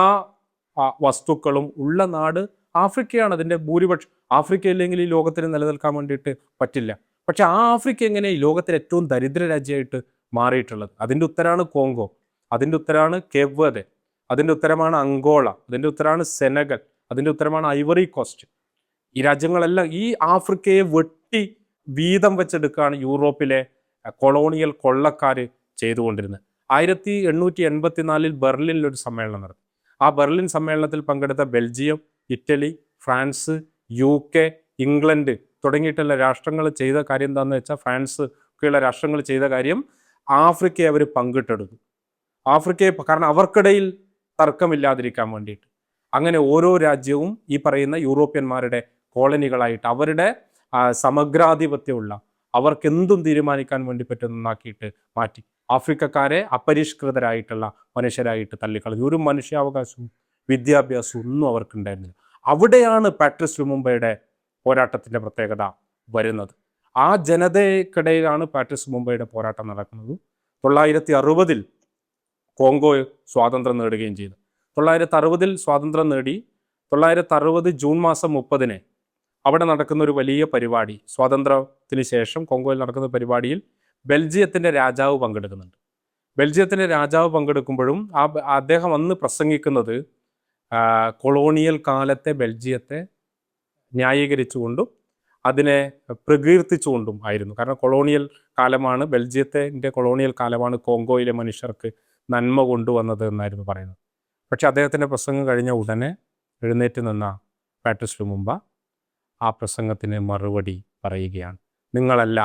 വസ്തുക്കളും ഉള്ള നാട് ആഫ്രിക്കയാണ്. അതിൻ്റെ ഭൂരിപക്ഷം ആഫ്രിക്ക ഇല്ലെങ്കിൽ ഈ ലോകത്തിന് നിലനിൽക്കാൻ വേണ്ടിയിട്ട് പറ്റില്ല. പക്ഷെ ആ ആഫ്രിക്ക എങ്ങനെ ഈ ലോകത്തിലെ ഏറ്റവും ദരിദ്ര രാജ്യമായിട്ട് മാറിയിട്ടുള്ളത്? അതിൻ്റെ ഉത്തരമാണ് കോങ്കോ, അതിൻ്റെ ഉത്തരമാണ് കേപ്പ് വെർദെ, അതിൻ്റെ ഉത്തരമാണ് അങ്കോള, അതിൻ്റെ ഉത്തരമാണ് സെനഗൽ, അതിൻ്റെ ഉത്തരമാണ് ഐവറി കോസ്റ്റ്. ഈ രാജ്യങ്ങളെല്ലാം ഈ ആഫ്രിക്കയെ വെട്ടി വീതം വെച്ചെടുക്കുകയാണ് യൂറോപ്പിലെ കൊളോണിയൽ കൊള്ളക്കാർ ചെയ്തുകൊണ്ടിരുന്നത്. 1884 ബെർലിനിൽ ഒരു സമ്മേളനം നടത്തി. ആ ബെർലിൻ സമ്മേളനത്തിൽ പങ്കെടുത്ത Belgium, Italy, France, UK, England തുടങ്ങിയിട്ടുള്ള രാഷ്ട്രങ്ങൾ ചെയ്ത കാര്യം എന്താണെന്ന് വെച്ചാൽ, ഫ്രാൻസ് ഒക്കെയുള്ള രാഷ്ട്രങ്ങൾ ചെയ്ത കാര്യം, ആഫ്രിക്കയെ അവർ പങ്കിട്ടെടുത്തു. ആഫ്രിക്കയെ, കാരണം അവർക്കിടയിൽ തർക്കമില്ലാതിരിക്കാൻ വേണ്ടിയിട്ട്. അങ്ങനെ ഓരോ രാജ്യവും ഈ പറയുന്ന യൂറോപ്യന്മാരുടെ കോളനികളായിട്ട് അവരുടെ സമഗ്രാധിപത്യമുള്ള, അവർക്കെന്തും തീരുമാനിക്കാൻ വേണ്ടി പറ്റുന്നതാക്കിയിട്ട് മാറ്റി. ആഫ്രിക്കക്കാരെ അപരിഷ്കൃതരായിട്ടുള്ള മനുഷ്യരായിട്ട് തള്ളിക്കളഞ്ഞു. ഒരു മനുഷ്യാവകാശവും വിദ്യാഭ്യാസവും ഒന്നും അവർക്കുണ്ടായിരുന്നില്ല. അവിടെയാണ് പാട്രിസ് ലുമുംബയുടെ പോരാട്ടത്തിൻ്റെ പ്രത്യേകത വരുന്നത്. ആ ജനതയ്ക്കിടയിലാണ് പാട്രിസ് ലുമുംബയുടെ പോരാട്ടം നടക്കുന്നത്. 1960 കോങ്കോ സ്വാതന്ത്ര്യം നേടുകയും ചെയ്തു. 1960 സ്വാതന്ത്ര്യം നേടി 1960 ജൂൺ മാസം 30 അവിടെ നടക്കുന്ന ഒരു വലിയ പരിപാടി, സ്വാതന്ത്ര്യത്തിന് ശേഷം കോങ്കോയിൽ നടക്കുന്ന പരിപാടിയിൽ ബെൽജിയത്തിൻ്റെ രാജാവ് പങ്കെടുക്കുന്നുണ്ട്. ബെൽജിയത്തിൻ്റെ രാജാവ് പങ്കെടുക്കുമ്പോഴും അദ്ദേഹം അന്ന് പ്രസംഗിക്കുന്നത് കൊളോണിയൽ കാലത്തെ ബെൽജിയത്തെ ന്യായീകരിച്ചുകൊണ്ടും അതിനെ പ്രകീർത്തിച്ചുകൊണ്ടും ആയിരുന്നു. കാരണം കൊളോണിയൽ കാലമാണ്, ബെൽജിയത്തിൻ്റെ കൊളോണിയൽ കാലമാണ് കോങ്കോയിലെ മനുഷ്യർക്ക് നന്മ കൊണ്ടുവന്നത് എന്നായിരുന്നു പറയുന്നത്. പക്ഷെ അദ്ദേഹത്തിൻ്റെ പ്രസംഗം കഴിഞ്ഞ ഉടനെ എഴുന്നേറ്റ് നിന്ന പാട്രിസ് ലുമുംബ ആ പ്രസംഗത്തിന് മറുപടി പറയുകയാണ്. നിങ്ങളല്ല,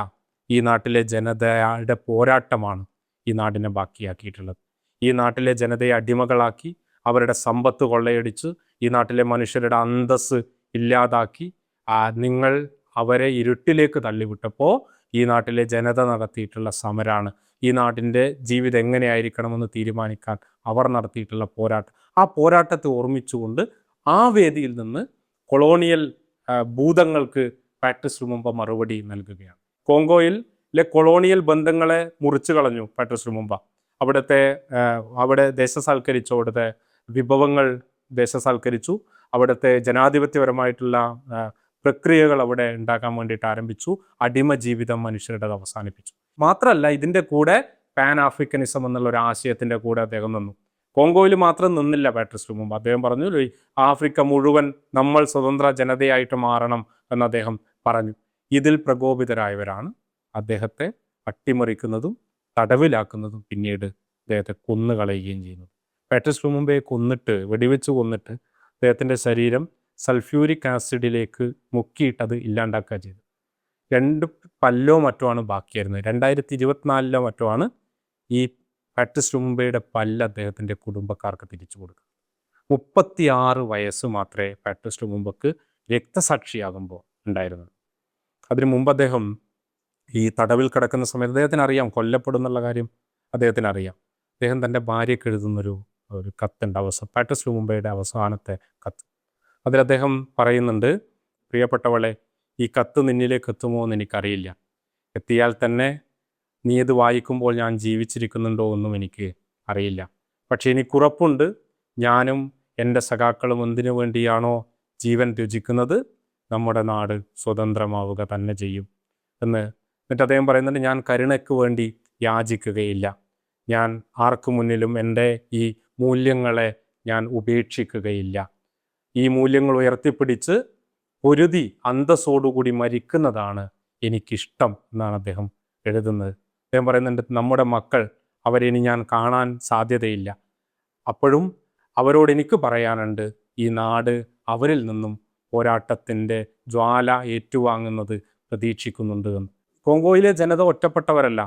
ഈ നാട്ടിലെ ജനതയുടെ പോരാട്ടമാണ് ഈ നാടിനെ ബാക്കിയാക്കിയിട്ടുള്ളത്. ഈ നാട്ടിലെ ജനതയെ അടിമകളാക്കി അവരുടെ സമ്പത്ത് കൊള്ളയടിച്ച് ഈ നാട്ടിലെ മനുഷ്യരുടെ അന്തസ്സ് ഇല്ലാതാക്കി നിങ്ങൾ അവരെ ഇരുട്ടിലേക്ക് തള്ളിവിട്ടപ്പോൾ ഈ നാട്ടിലെ ജനത നടത്തിയിട്ടുള്ള സമരമാണ്. ഈ നാട്ടിൻ്റെ ജീവിതം എങ്ങനെയായിരിക്കണമെന്ന് തീരുമാനിക്കാൻ അവർ നടത്തിയിട്ടുള്ള പോരാട്ടം. ആ പോരാട്ടത്തെ ഓർമ്മിച്ചുകൊണ്ട് ആ വേദിയിൽ നിന്ന് കൊളോണിയൽ ഭൂതങ്ങൾക്ക് പാട്രിസ് ലുമുമ്പ മറുപടി നൽകുകയാണ്. കോങ്കോയിലെ കൊളോണിയൽ ബന്ധങ്ങളെ മുറിച്ചു കളഞ്ഞു പാട്രിസ് ലുമുമ്പ. അവിടെ ദേശസാൽക്കരിച്ചു, അവിടുത്തെ വിഭവങ്ങൾ ദേശസാൽക്കരിച്ചു, അവിടുത്തെ ജനാധിപത്യപരമായിട്ടുള്ള പ്രക്രിയകൾ അവിടെ ഉണ്ടാക്കാൻ വേണ്ടിയിട്ട് ആരംഭിച്ചു. അടിമ ജീവിതം മനുഷ്യരുടെ അവസാനിപ്പിച്ചു. മാത്രമല്ല, ഇതിൻ്റെ കൂടെ പാൻ ആഫ്രിക്കനിസം എന്നുള്ള ഒരു ആശയത്തിൻ്റെ കൂടെ അദ്ദേഹം നിന്നു. കോങ്കോയിൽ മാത്രം നിന്നില്ല പാട്രിസ് ലുമുമ്പ. അദ്ദേഹം പറഞ്ഞു, ആഫ്രിക്ക മുഴുവൻ നമ്മൾ സ്വതന്ത്ര ജനതയായിട്ട് മാറണം എന്ന് അദ്ദേഹം പറഞ്ഞു. ഇതിൽ പ്രകോപിതരായവരാണ് അദ്ദേഹത്തെ അട്ടിമറിക്കുന്നതും തടവിലാക്കുന്നതും പിന്നീട് അദ്ദേഹത്തെ കൊന്നുകളയുകയും ചെയ്യുന്നത്. പാട്രിസ് ലുമുമ്പയെ വെടിവെച്ച് കൊന്നിട്ട് അദ്ദേഹത്തിൻ്റെ ശരീരം സൾഫ്യൂരിക് ആസിഡിലേക്ക് മുക്കിയിട്ടത് ഇല്ലാണ്ടാക്കുക ചെയ്തു. 2 പല്ലോ മറ്റോ ആണ് ബാക്കിയായിരുന്നത്. 2024 മറ്റോ ആണ് ഈ പാട്രിസ് ലുമുമ്പയുടെ പല്ല് അദ്ദേഹത്തിൻ്റെ കുടുംബക്കാർക്ക് തിരിച്ചു കൊടുക്കുക. 36 വയസ്സ് മാത്രമേ പാട്രിസ് ലുമുമ്പക്ക് രക്തസാക്ഷിയാകുമ്പോൾ ഉണ്ടായിരുന്നത്. അതിനു മുമ്പ് അദ്ദേഹം ഈ തടവിൽ കിടക്കുന്ന സമയത്ത് അദ്ദേഹത്തിന് അറിയാം കൊല്ലപ്പെടുന്നുള്ള കാര്യം. അദ്ദേഹത്തിന് അറിയാം. അദ്ദേഹം തൻ്റെ ഭാര്യയ്ക്ക് എഴുതുന്നൊരു കത്തുണ്ട്, പാട്രിസ് ലുമുമ്പയുടെ അവസാനത്തെ കത്ത്. അതിൽ അദ്ദേഹം പറയുന്നുണ്ട്, പ്രിയപ്പെട്ടവളെ, ഈ കത്ത് നിന്നിലേക്ക് എത്തുമോ എന്ന് എനിക്കറിയില്ല. എത്തിയാൽ തന്നെ നീ ഇത് വായിക്കുമ്പോൾ ഞാൻ ജീവിച്ചിരിക്കുന്നുണ്ടോ എന്നും എനിക്ക് അറിയില്ല. പക്ഷേ എനിക്കുറപ്പുണ്ട്, ഞാനും എൻ്റെ സഖാക്കളും എന്തിനു വേണ്ടിയാണോ ജീവൻ ത്യജിക്കുന്നത്, നമ്മുടെ നാട് സ്വതന്ത്രമാവുക തന്നെ ചെയ്യും എന്ന്. എന്നിട്ട് അദ്ദേഹം പറയുന്നുണ്ട്, ഞാൻ കരുണയ്ക്ക് വേണ്ടി യാചിക്കുകയില്ല. ഞാൻ ആർക്കു മുന്നിലും എൻ്റെ ഈ മൂല്യങ്ങളെ ഞാൻ ഉപേക്ഷിക്കുകയില്ല. ഈ മൂല്യങ്ങൾ ഉയർത്തിപ്പിടിച്ച് പൊരുതി അന്തസ്സോടുകൂടി മരിക്കുന്നതാണ് എനിക്കിഷ്ടം എന്നാണ് അദ്ദേഹം എഴുതുന്നത്. അദ്ദേഹം പറയുന്നുണ്ട്, നമ്മുടെ മക്കൾ അവരിനി ഞാൻ കാണാൻ സാധ്യതയില്ല. അപ്പോഴും അവരോട് എനിക്ക് പറയാനുണ്ട്, ഈ നാട് അവരിൽ നിന്നും പോരാട്ടത്തിൻ്റെ ജ്വാല ഏറ്റുവാങ്ങുന്നത് പ്രതീക്ഷിക്കുന്നുണ്ട് എന്ന്. കോങ്കോയിലെ ജനത ഒറ്റപ്പെട്ടവരല്ല.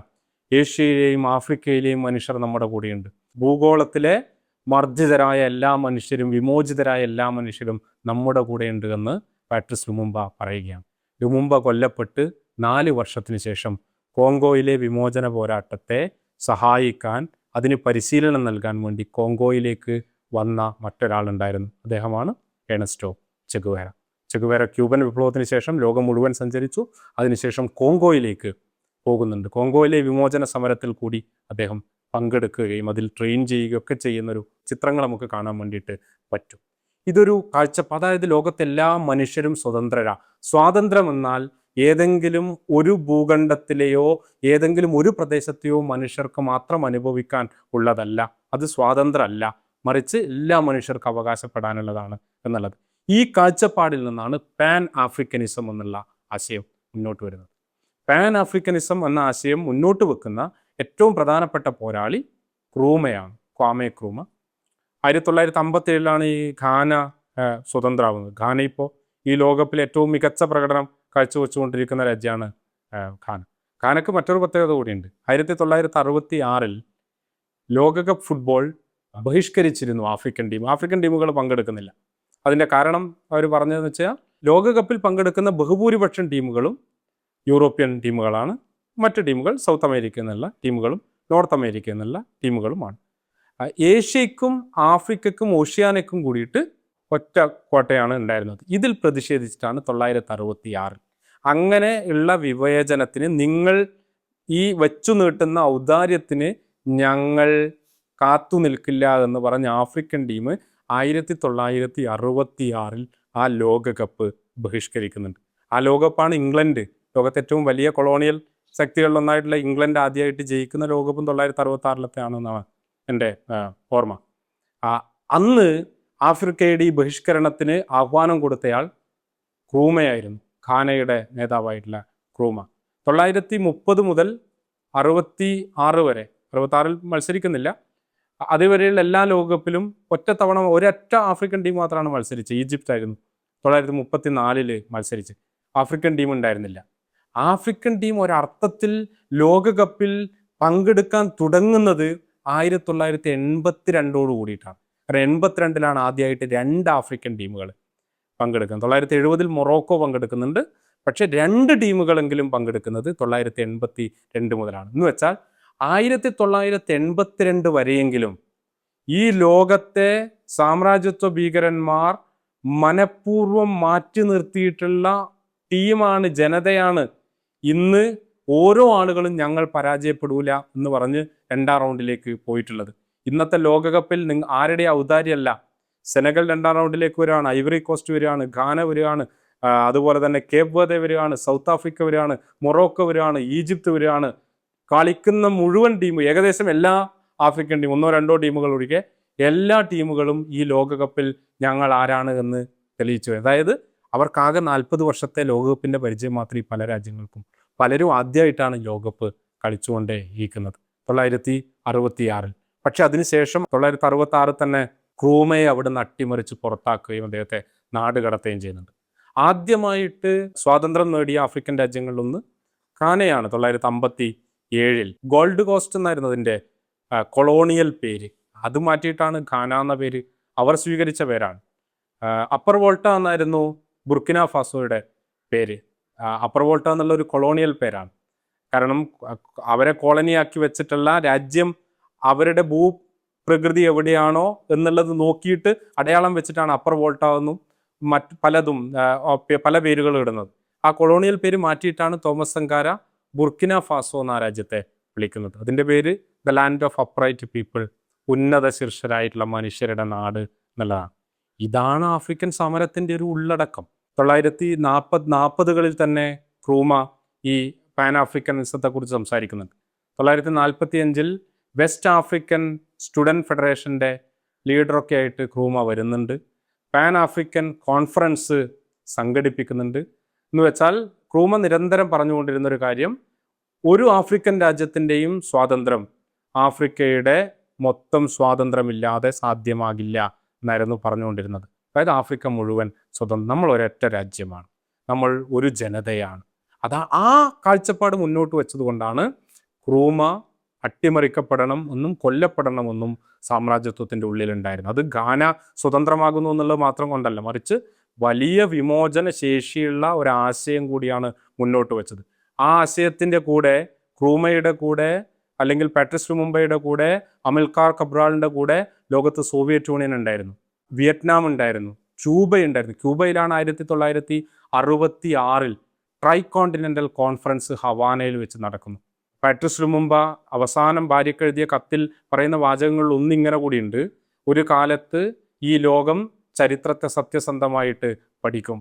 ഏഷ്യയിലെയും ആഫ്രിക്കയിലെയും മനുഷ്യർ നമ്മുടെ കൂടെയുണ്ട്. ഭൂഗോളത്തിലെ മർദ്ദിതരായ എല്ലാ മനുഷ്യരും, വിമോചിതരായ എല്ലാ മനുഷ്യരും നമ്മുടെ കൂടെയുണ്ട് എന്ന് പാട്രിസ് ലുമുമ്പ പറയുകയാണ്. ലുമുമ്പ കൊല്ലപ്പെട്ട് 4 വർഷത്തിന് ശേഷം കോങ്കോയിലെ വിമോചന പോരാട്ടത്തെ സഹായിക്കാൻ, അതിന് പരിശീലനം നൽകാൻ വേണ്ടി കോങ്കോയിലേക്ക് വന്ന മറ്റൊരാളുണ്ടായിരുന്നു. അദ്ദേഹമാണ് ഏണസ്റ്റോ ചെഗുവേര. ചെഗുവേര ക്യൂബൻ വിപ്ലവത്തിന് ശേഷം ലോകം മുഴുവൻ സഞ്ചരിച്ചു. അതിനുശേഷം കോങ്കോയിലേക്ക് പോകുന്നുണ്ട്. കോങ്കോയിലെ വിമോചന സമരത്തിൽ കൂടി അദ്ദേഹം പങ്കെടുക്കുകയും അതിൽ ട്രെയിൻ ചെയ്യുകയൊക്കെ ചെയ്യുന്നൊരു ചിത്രങ്ങൾ നമുക്ക് കാണാൻ വേണ്ടിയിട്ട് പറ്റും. ഇതൊരു കാഴ്ചപ്പാട്. അതായത് ലോകത്തെല്ലാ മനുഷ്യരും സ്വതന്ത്രരാ. സ്വാതന്ത്ര്യം എന്നാൽ ഏതെങ്കിലും ഒരു ഭൂഖണ്ഡത്തിലെയോ ഏതെങ്കിലും ഒരു പ്രദേശത്തെയോ മനുഷ്യർക്ക് മാത്രം അനുഭവിക്കാൻ ഉള്ളതല്ല. അത് സ്വാതന്ത്ര്യമല്ല, മറിച്ച് എല്ലാ മനുഷ്യർക്കും അവകാശപ്പെടാനുള്ളതാണ് എന്നുള്ളത്. ഈ കാഴ്ചപ്പാടിൽ നിന്നാണ് പാൻ ആഫ്രിക്കനിസം എന്നുള്ള ആശയം മുന്നോട്ട് വരുന്നത്. പാൻ ആഫ്രിക്കനിസം എന്ന ആശയം മുന്നോട്ട് വെക്കുന്ന ഏറ്റവും പ്രധാനപ്പെട്ട പോരാളി ക്രൂമയാണ്, ക്വാമെ ക്രൂമ. 1957 ഈ ഘാന സ്വതന്ത്രമാവുന്നത്. ഘാന ഇപ്പോൾ ഈ ലോകകപ്പിൽ ഏറ്റവും മികച്ച പ്രകടനം കാഴ്ചവെച്ചുകൊണ്ടിരിക്കുന്ന രാജ്യമാണ് ഘാന. ഘാനക്ക് മറ്റൊരു പ്രത്യേകത കൂടിയുണ്ട്. 1966 ലോകകപ്പ് ഫുട്ബോൾ ബഹിഷ്കരിച്ചിരുന്നു ആഫ്രിക്കൻ ടീം. ആഫ്രിക്കൻ ടീമുകൾ പങ്കെടുക്കുന്നില്ല. അതിൻ്റെ കാരണം അവർ പറഞ്ഞതെന്ന് വെച്ചാൽ, ലോകകപ്പിൽ പങ്കെടുക്കുന്ന ബഹുഭൂരിപക്ഷം ടീമുകളും യൂറോപ്യൻ ടീമുകളാണ്. മറ്റ് ടീമുകൾ സൗത്ത് അമേരിക്കയിൽ നിന്നുള്ള ടീമുകളും നോർത്ത് അമേരിക്കയിൽ നിന്നുള്ള ടീമുകളുമാണ്. ഏഷ്യയ്ക്കും ആഫ്രിക്കയ്ക്കും ഓഷ്യാനയ്ക്കും കൂടിയിട്ട് ഒറ്റ കോട്ടയാണ് ഉണ്ടായിരുന്നത്. ഇതിൽ പ്രതിഷേധിച്ചിട്ടാണ് 1966 അങ്ങനെ ഉള്ള വിവേചനത്തിന്, നിങ്ങൾ ഈ വച്ചു നീട്ടുന്ന ഔദാര്യത്തിന് ഞങ്ങൾ കാത്തു നിൽക്കില്ല എന്ന് പറഞ്ഞ ആഫ്രിക്കൻ ടീം 1966 ആ ലോകകപ്പ് ബഹിഷ്കരിക്കുന്നുണ്ട്. ആ ലോകകപ്പാണ് ഇംഗ്ലണ്ട്, ലോകത്തെ ഏറ്റവും വലിയ കൊളോണിയൽ ശക്തികളിലൊന്നായിട്ടുള്ള ഇംഗ്ലണ്ട് ആദ്യമായിട്ട് ജയിക്കുന്ന ലോകകപ്പും 1966 ആണെന്നാണ് എൻ്റെ ഓർമ്മ. അന്ന് ആഫ്രിക്കയുടെ ഈ ബഹിഷ്കരണത്തിന് ആഹ്വാനം കൊടുത്തയാൾ ക്രൂമയായിരുന്നു, ഘാനയുടെ നേതാവായിട്ടുള്ള ക്രൂമ. 1930 മുതൽ 66 വരെ, 66 മത്സരിക്കുന്നില്ല, അതുവരെയുള്ള എല്ലാ ലോകകപ്പിലും ഒരൊറ്റ ആഫ്രിക്കൻ ടീം മാത്രമാണ് മത്സരിച്ചത്. ഈജിപ്തായിരുന്നു 1934 മത്സരിച്ച്. ആഫ്രിക്കൻ ടീം ഉണ്ടായിരുന്നില്ല. ആഫ്രിക്കൻ ടീം ഒരർത്ഥത്തിൽ ലോകകപ്പിൽ പങ്കെടുക്കാൻ തുടങ്ങുന്നത് 1982 കൂടിയിട്ടാണ്. കാരണം 82 ആദ്യമായിട്ട് 2 ആഫ്രിക്കൻ ടീമുകൾ പങ്കെടുക്കുന്നത്. 1970 മൊറോക്കോ പങ്കെടുക്കുന്നുണ്ട്, പക്ഷേ 2 ടീമുകളെങ്കിലും പങ്കെടുക്കുന്നത് 1982 മുതലാണ്. എന്ന് വെച്ചാൽ 1982 വരെയെങ്കിലും ഈ ലോകത്തെ സാമ്രാജ്യത്വ ഭീകരന്മാർ മനഃപൂർവ്വം മാറ്റി നിർത്തിയിട്ടുള്ള ടീമാണ്, ജനതയാണ്. ഇന്ന് ഓരോ ആളുകളും ഞങ്ങൾ പരാജയപ്പെടൂല എന്ന് പറഞ്ഞ് 2ാം റൗണ്ടിലേക്ക് പോയിട്ടുള്ളത്. ഇന്നത്തെ ലോകകപ്പിൽ ആരുടെ ഔദാര്യമല്ല. സെനഗൽ 2ാം റൗണ്ടിലേക്ക് വരികയാണ്, ഐവറി കോസ്റ്റ് വരികയാണ്, ഘാന വരികയാണ്, അതുപോലെ തന്നെ കേപ്പ് വെർദെ വരികയാണ്, സൗത്ത് ആഫ്രിക്ക വരികയാണ്, മൊറോക്കോ വരികയാണ്, ഈജിപ്ത് വരികയാണ്. കളിക്കുന്ന മുഴുവൻ ടീം, ഏകദേശം എല്ലാ ആഫ്രിക്കൻ ടീം, 1-2 ടീമുകൾ ഒഴികെ എല്ലാ ടീമുകളും ഈ ലോകകപ്പിൽ ഞങ്ങൾ ആരാണ് എന്ന് തെളിയിച്ചു. അതായത് അവർക്കാകെ 40 വർഷത്തെ ലോകകപ്പിൻ്റെ പരിചയം മാത്രമേ പല രാജ്യങ്ങൾക്കും. പലരും ആദ്യമായിട്ടാണ് ലോകകപ്പ് കളിച്ചുകൊണ്ടേ ഇരിക്കുന്നത് 1966. പക്ഷെ അതിനുശേഷം 1966 തന്നെ ക്രൂമയെ അവിടെ നിന്ന് അട്ടിമറിച്ച് പുറത്താക്കുകയും അദ്ദേഹത്തെ നാട് കടത്തുകയും ചെയ്യുന്നുണ്ട്. ആദ്യമായിട്ട് സ്വാതന്ത്ര്യം നേടിയ ആഫ്രിക്കൻ രാജ്യങ്ങളിലൊന്ന് ഘാനയാണ്. 1957 ഗോൾഡ് കോസ്റ്റ് എന്നായിരുന്നു അതിൻ്റെ കൊളോണിയൽ പേര്. അത് മാറ്റിയിട്ടാണ് ഘാന എന്ന പേര് അവർ സ്വീകരിച്ച പേരാണ്. അപ്പർ വോൾട്ട എന്നായിരുന്നു ബുർക്കിന ഫാസോയുടെ പേര്. അപ്പർ വോൾട്ട എന്നുള്ള ഒരു കൊളോണിയൽ പേരാണ്. കാരണം അവരെ കോളനിയാക്കി വെച്ചിട്ടുള്ള രാജ്യം അവരുടെ ഭൂപ്രകൃതി എവിടെയാണോ എന്നുള്ളത് നോക്കിയിട്ട് അടയാളം വെച്ചിട്ടാണ് അപ്പർ വോൾട്ട എന്നും മറ്റ് പലതും പല പേരുകൾ ഇടുന്നത്. ആ കൊളോണിയൽ പേര് മാറ്റിയിട്ടാണ് തോമസ് സങ്കാര ബുർക്കിന ഫാസോ എന്ന രാജ്യത്തെ വിളിക്കുന്നത്. അതിൻ്റെ പേര് the land of upright people, ഉന്നത ശീർഷരായിട്ടുള്ള മനുഷ്യരുടെ നാട് എന്നുള്ളതാണ്. ഇതാണ് ആഫ്രിക്കൻ സമരത്തിൻ്റെ ഒരു ഉള്ളടക്കം. 1940കളിൽ തന്നെ ക്രൂമ ഈ പാൻ ആഫ്രിക്കനിസത്തെക്കുറിച്ച് സംസാരിക്കുന്നുണ്ട്. 1945 വെസ്റ്റ് ആഫ്രിക്കൻ സ്റ്റുഡൻറ് ഫെഡറേഷൻ്റെ ലീഡറൊക്കെ ആയിട്ട് ക്രൂമ വരുന്നുണ്ട്. പാൻ ആഫ്രിക്കൻ കോൺഫറൻസ് സംഘടിപ്പിക്കുന്നുണ്ട്. എന്ന് വെച്ചാൽ ക്രൂമ നിരന്തരം പറഞ്ഞുകൊണ്ടിരുന്നൊരു കാര്യം, ഒരു ആഫ്രിക്കൻ രാജ്യത്തിൻ്റെയും സ്വാതന്ത്ര്യം ആഫ്രിക്കയുടെ മൊത്തം സ്വാതന്ത്ര്യമില്ലാതെ സാധ്യമാകില്ല എന്നായിരുന്നു പറഞ്ഞുകൊണ്ടിരുന്നത്. അതായത് ആഫ്രിക്ക മുഴുവൻ സ്വതന്ത്രം, നമ്മൾ ഒരൊറ്റ രാജ്യമാണ്, നമ്മൾ ഒരു ജനതയാണ്. ആ കാഴ്ചപ്പാട് മുന്നോട്ട് വെച്ചതുകൊണ്ടാണ് ക്രൂമ അട്ടിമറിക്കപ്പെടണം എന്നും കൊല്ലപ്പെടണമെന്നും സാമ്രാജ്യത്വത്തിൻ്റെ ഉള്ളിലുണ്ടായിരുന്നു. അത് ഘാന സ്വതന്ത്രമാകുന്നു എന്നുള്ളത് മാത്രം കൊണ്ടല്ല, മറിച്ച് വലിയ വിമോചന ശേഷിയുള്ള ഒരാശയം കൂടിയാണ് മുന്നോട്ട് വെച്ചത്. ആ ആശയത്തിൻ്റെ കൂടെ ക്രൂമയുടെ കൂടെ അല്ലെങ്കിൽ പാട്രിസ് ലുമുംബയുടെ കൂടെ അമിൽക്കാർ കബ്രാളിൻ്റെ കൂടെ ലോകത്ത് സോവിയറ്റ് യൂണിയൻ ഉണ്ടായിരുന്നു, വിയറ്റ്നാം ഉണ്ടായിരുന്നു, ക്യൂബയുണ്ടായിരുന്നു. ക്യൂബയിലാണ് 1966 ട്രൈ കോണ്ടിനെൻ്റൽ കോൺഫറൻസ് ഹവാനയിൽ വെച്ച് നടക്കുന്നു. പാട്രിസ് ലുമുംബ അവസാനം ഭാര്യയ്ക്ക് എഴുതിയ കത്തിൽ പറയുന്ന വാചകങ്ങളിൽ ഒന്നിങ്ങനെ കൂടിയുണ്ട്: ഒരു കാലത്ത് ഈ ലോകം ചരിത്രത്തെ സത്യസന്ധമായിട്ട് പഠിക്കും.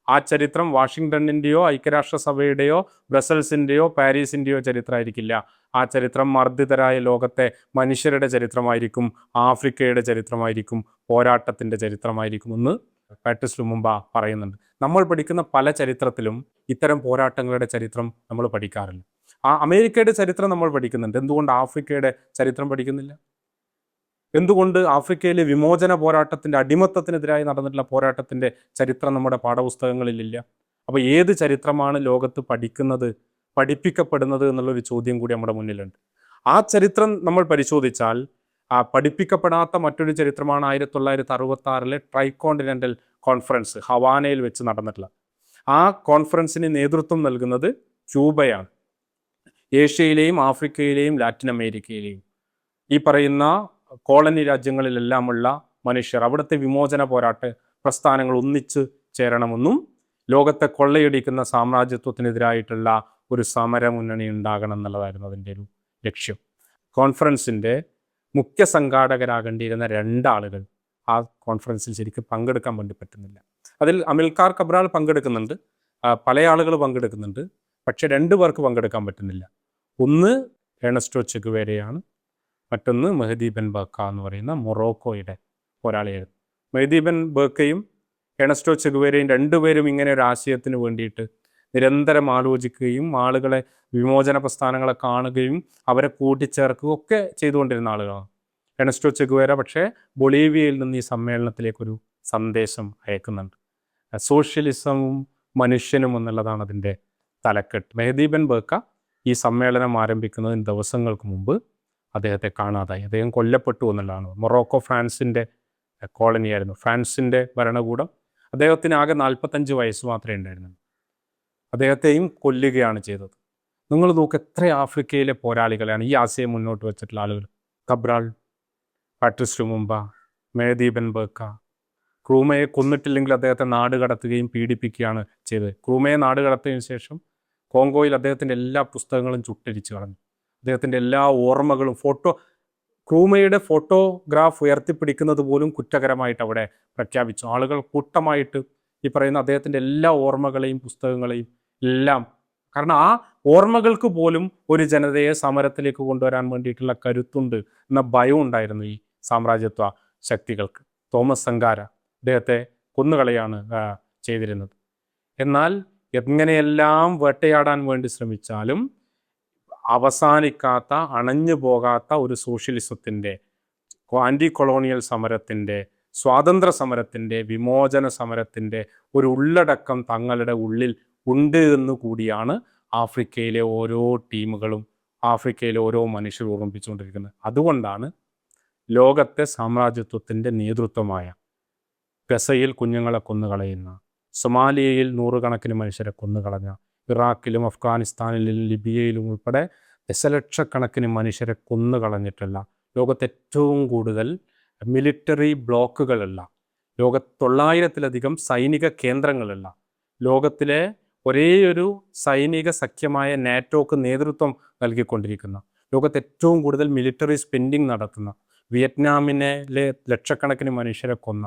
ആ ചരിത്രം വാഷിങ്ടണിൻ്റെയോ ഐക്യരാഷ്ട്രസഭയുടെയോ ബ്രസൽസിൻ്റെയോ പാരീസിൻ്റെയോ ചരിത്രമായിരിക്കില്ല. ആ ചരിത്രം മർദ്ദിതരായ ലോകത്തെ മനുഷ്യരുടെ ചരിത്രമായിരിക്കും, ആഫ്രിക്കയുടെ ചരിത്രമായിരിക്കും, പോരാട്ടത്തിൻ്റെ ചരിത്രമായിരിക്കും എന്ന് പാട്രിസ് ലുമുംബ പറയുന്നുണ്ട്. നമ്മൾ പഠിക്കുന്ന പല ചരിത്രത്തിലും ഇത്തരം പോരാട്ടങ്ങളുടെ ചരിത്രം നമ്മൾ പഠിക്കാറില്ല. അമേരിക്കയുടെ ചരിത്രം നമ്മൾ പഠിക്കുന്നുണ്ട്, എന്തുകൊണ്ട് ആഫ്രിക്കയുടെ ചരിത്രം പഠിക്കുന്നില്ല? എന്തുകൊണ്ട് ആഫ്രിക്കയിലെ വിമോചന പോരാട്ടത്തിൻ്റെ, അടിമത്തത്തിനെതിരായി നടന്നിട്ടുള്ള പോരാട്ടത്തിൻ്റെ ചരിത്രം നമ്മുടെ പാഠപുസ്തകങ്ങളിലില്ല? അപ്പോൾ ഏത് ചരിത്രമാണ് ലോകത്ത് പഠിപ്പിക്കപ്പെടുന്നത് എന്നുള്ളൊരു ചോദ്യം കൂടി നമ്മുടെ മുന്നിലുണ്ട്. ആ ചരിത്രം നമ്മൾ പരിശോധിച്ചാൽ പഠിപ്പിക്കപ്പെടാത്ത മറ്റൊരു ചരിത്രമാണ് 1966 ട്രൈ കോണ്ടിനെൻ്റൽ കോൺഫറൻസ് ഹവാനയിൽ വെച്ച് നടന്നിട്ടുള്ള. ആ കോൺഫറൻസിന് നേതൃത്വം നൽകുന്നത് ക്യൂബയാണ്. ഏഷ്യയിലെയും ആഫ്രിക്കയിലെയും ലാറ്റിൻ അമേരിക്കയിലെയും ഈ പറയുന്ന കോളനി രാജ്യങ്ങളിലെല്ലാമുള്ള മനുഷ്യർ അവിടുത്തെ വിമോചന പോരാട്ട പ്രസ്ഥാനങ്ങൾ ഒന്നിച്ച് ചേരണമെന്നും ലോകത്തെ കൊള്ളയടിക്കുന്ന സാമ്രാജ്യത്വത്തിനെതിരായിട്ടുള്ള ഒരു സമരമുന്നണി ഉണ്ടാകണം എന്നുള്ളതായിരുന്നു അതിൻ്റെ ഒരു ലക്ഷ്യം. കോൺഫറൻസിൻ്റെ മുഖ്യ സംഘാടകരാകേണ്ടിയിരുന്ന 2 ആളുകൾ ആ കോൺഫറൻസിൽ ശരിക്കും പങ്കെടുക്കാൻ വേണ്ടി പറ്റുന്നില്ല. അതിൽ അമിൽക്കാർ കബ്രാൾ പങ്കെടുക്കുന്നുണ്ട്, പല ആളുകൾ പങ്കെടുക്കുന്നുണ്ട്, പക്ഷെ 2 പേർക്ക് പങ്കെടുക്കാൻ പറ്റുന്നില്ല. ഒന്ന് ഏണസ്റ്റോ ചെഗുവേരയാണ്, മറ്റൊന്ന് മെഹദി ബെൻ ബർക്ക എന്ന് പറയുന്ന മൊറോക്കോയുടെ പോരാളിയായിരുന്നു. മെഹദി ബെൻ ബർക്കയും ഏണസ്റ്റോ ചെഗുവേരയും 2 പേരും ഇങ്ങനെ ഒരു ആശയത്തിന് വേണ്ടിയിട്ട് നിരന്തരം ആലോചിക്കുകയും ആളുകളെ വിമോചന പ്രസ്ഥാനങ്ങളെ കാണുകയും അവരെ കൂട്ടിച്ചേർക്കുകയും ഒക്കെ ചെയ്തുകൊണ്ടിരുന്ന ആളുകളാണ്. ഏണസ്റ്റോ ചെഗുവേര പക്ഷേ ബൊളീവിയയിൽ നിന്ന് ഈ സമ്മേളനത്തിലേക്കൊരു സന്ദേശം അയക്കുന്നുണ്ട്. സോഷ്യലിസവും മനുഷ്യനും എന്നുള്ളതാണ് അതിൻ്റെ തലക്കെട്ട്. മെഹദി ബെൻ ബർക്ക ഈ സമ്മേളനം ആരംഭിക്കുന്നതിന് ദിവസങ്ങൾക്ക് മുമ്പ് അദ്ദേഹത്തെ കാണാതായി. അദ്ദേഹം കൊല്ലപ്പെട്ടു എന്നുള്ളതാണ്. മൊറോക്കോ ഫ്രാൻസിൻ്റെ കോളനിയായിരുന്നു, ഫ്രാൻസിൻ്റെ ഭരണകൂടം. അദ്ദേഹത്തിന് ആകെ 45 വയസ്സ് മാത്രമേ ഉണ്ടായിരുന്നുള്ളൂ. അദ്ദേഹത്തെയും കൊല്ലുകയാണ് ചെയ്തത്. നിങ്ങൾ നോക്ക്, എത്ര ആഫ്രിക്കയിലെ പോരാളികളാണ് ഈ ആശയം മുന്നോട്ട് വെച്ചിട്ടുള്ള ആളുകൾ. Cabral, Patrice Lumumba, Mehdi Ben Barka, ക്രൂമയെ കൊന്നിട്ടില്ലെങ്കിൽ അദ്ദേഹത്തെ നാട് കടത്തുകയും പീഡിപ്പിക്കുകയാണ് ചെയ്തത്. ക്രൂമയെ നാട് കടത്തിയതിനു ശേഷം കോങ്കോയിൽ അദ്ദേഹത്തിൻ്റെ എല്ലാ പുസ്തകങ്ങളും ചുട്ടരിച്ചു കളഞ്ഞു. അദ്ദേഹത്തിൻ്റെ എല്ലാ ഓർമ്മകളും ക്രൂമയുടെ ഫോട്ടോഗ്രാഫ് ഉയർത്തിപ്പിടിക്കുന്നത് പോലും കുറ്റകരമായിട്ട് അവിടെ പ്രഖ്യാപിച്ചു. ആളുകൾ കൂട്ടമായിട്ട് ഈ പറയുന്ന അദ്ദേഹത്തിൻ്റെ എല്ലാ ഓർമ്മകളെയും പുസ്തകങ്ങളെയും എല്ലാം, കാരണം ആ ഓർമ്മകൾക്ക് പോലും ഒരു ജനതയെ സമരത്തിലേക്ക് കൊണ്ടുവരാൻ വേണ്ടിയിട്ടുള്ള കരുത്തുണ്ട് എന്ന ഭയം ഉണ്ടായിരുന്നു ഈ സാമ്രാജ്യത്വ ശക്തികൾക്ക്. തോമസ് സങ്കാര അദ്ദേഹത്തെ കൊന്നുകളയാണ് ചെയ്തിരുന്നത്. എന്നാൽ എങ്ങനെയെല്ലാം വേട്ടയാടാൻ വേണ്ടി ശ്രമിച്ചാലും അവസാനിക്കാത്ത, അണഞ്ഞു പോകാത്ത ഒരു സോഷ്യലിസത്തിൻ്റെ, ആൻറ്റി കൊളോണിയൽ സമരത്തിൻ്റെ, സ്വാതന്ത്ര്യ സമരത്തിൻ്റെ, വിമോചന സമരത്തിൻ്റെ ഒരു ഉള്ളടക്കം തങ്ങളുടെ ഉള്ളിൽ ഉണ്ട് എന്ന് കൂടിയാണ് ആഫ്രിക്കയിലെ ഓരോ ടീമുകളും ആഫ്രിക്കയിലെ ഓരോ മനുഷ്യരും ഓർമ്മിപ്പിച്ചുകൊണ്ടിരിക്കുന്നത്. അതുകൊണ്ടാണ് ലോകത്തെ സാമ്രാജ്യത്വത്തിൻ്റെ നേതൃത്വമായ ഗസയിൽ കുഞ്ഞുങ്ങളെ കൊന്നുകളയുന്ന, സൊമാലിയയിൽ നൂറുകണക്കിന് മനുഷ്യരെ കൊന്നുകളഞ്ഞ, ഇറാഖിലും അഫ്ഗാനിസ്ഥാനിലും ലിബിയയിലും ഉൾപ്പെടെ ദശലക്ഷക്കണക്കിന് മനുഷ്യരെ കൊന്നുകളഞ്ഞിട്ടുള്ള, ലോകത്ത് ഏറ്റവും കൂടുതൽ മിലിറ്ററി ബ്ലോക്കുകളുള്ള, ലോകത്ത് 900-ലധികം സൈനിക കേന്ദ്രങ്ങളുള്ള, ലോകത്തിലെ ഒരേയൊരു സൈനിക സഖ്യമായ നാറ്റോക്ക് നേതൃത്വം നൽകിക്കൊണ്ടിരിക്കുന്ന, ലോകത്ത് ഏറ്റവും കൂടുതൽ മിലിറ്ററി സ്പെൻഡിങ് നടത്തുന്ന, വിയറ്റ്നാമിലെ ലക്ഷക്കണക്കിന് മനുഷ്യരെ കൊന്ന,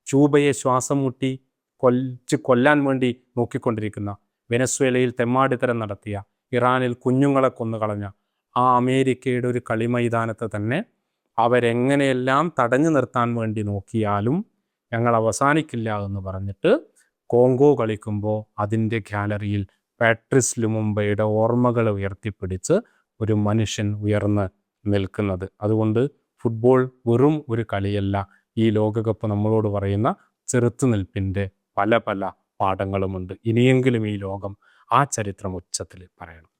ക്യൂബയെ ശ്വാസം മുട്ടി കൊല്ലാൻ വേണ്ടി നോക്കിക്കൊണ്ടിരിക്കുന്ന, വെനസ്വേലയിൽ തെമ്മാടിത്തരം നടത്തിയ, ഇറാനിൽ കുഞ്ഞുങ്ങളെ കൊന്നുകളഞ്ഞ ആ അമേരിക്കയുടെ ഒരു കളിമൈതാനത്ത് തന്നെ അവരെങ്ങനെയെല്ലാം തടഞ്ഞു നിർത്താൻ വേണ്ടി നോക്കിയാലും ഞങ്ങൾ അവസാനിക്കില്ല എന്ന് പറഞ്ഞിട്ട് കോങ്കോ കളിക്കുമ്പോൾ അതിൻ്റെ ഗാലറിയിൽ പാട്രിസ് ലുമുംബയുടെ ഓർമ്മകൾ ഉയർത്തിപ്പിടിച്ച് ഒരു മനുഷ്യൻ ഉയർന്ന് നിൽക്കുന്നത്. അതുകൊണ്ട് ഫുട്ബോൾ വെറും ഒരു കളിയല്ല. ഈ ലോകകപ്പ് നമ്മളോട് പറയുന്ന ചെറുത്തുനിൽപ്പിൻ്റെ പല പല പാഠങ്ങളുമുണ്ട്. ഇനിയെങ്കിലും ഈ ലോകം ആ ചരിത്രം ഉച്ചത്തിൽ പറയണം.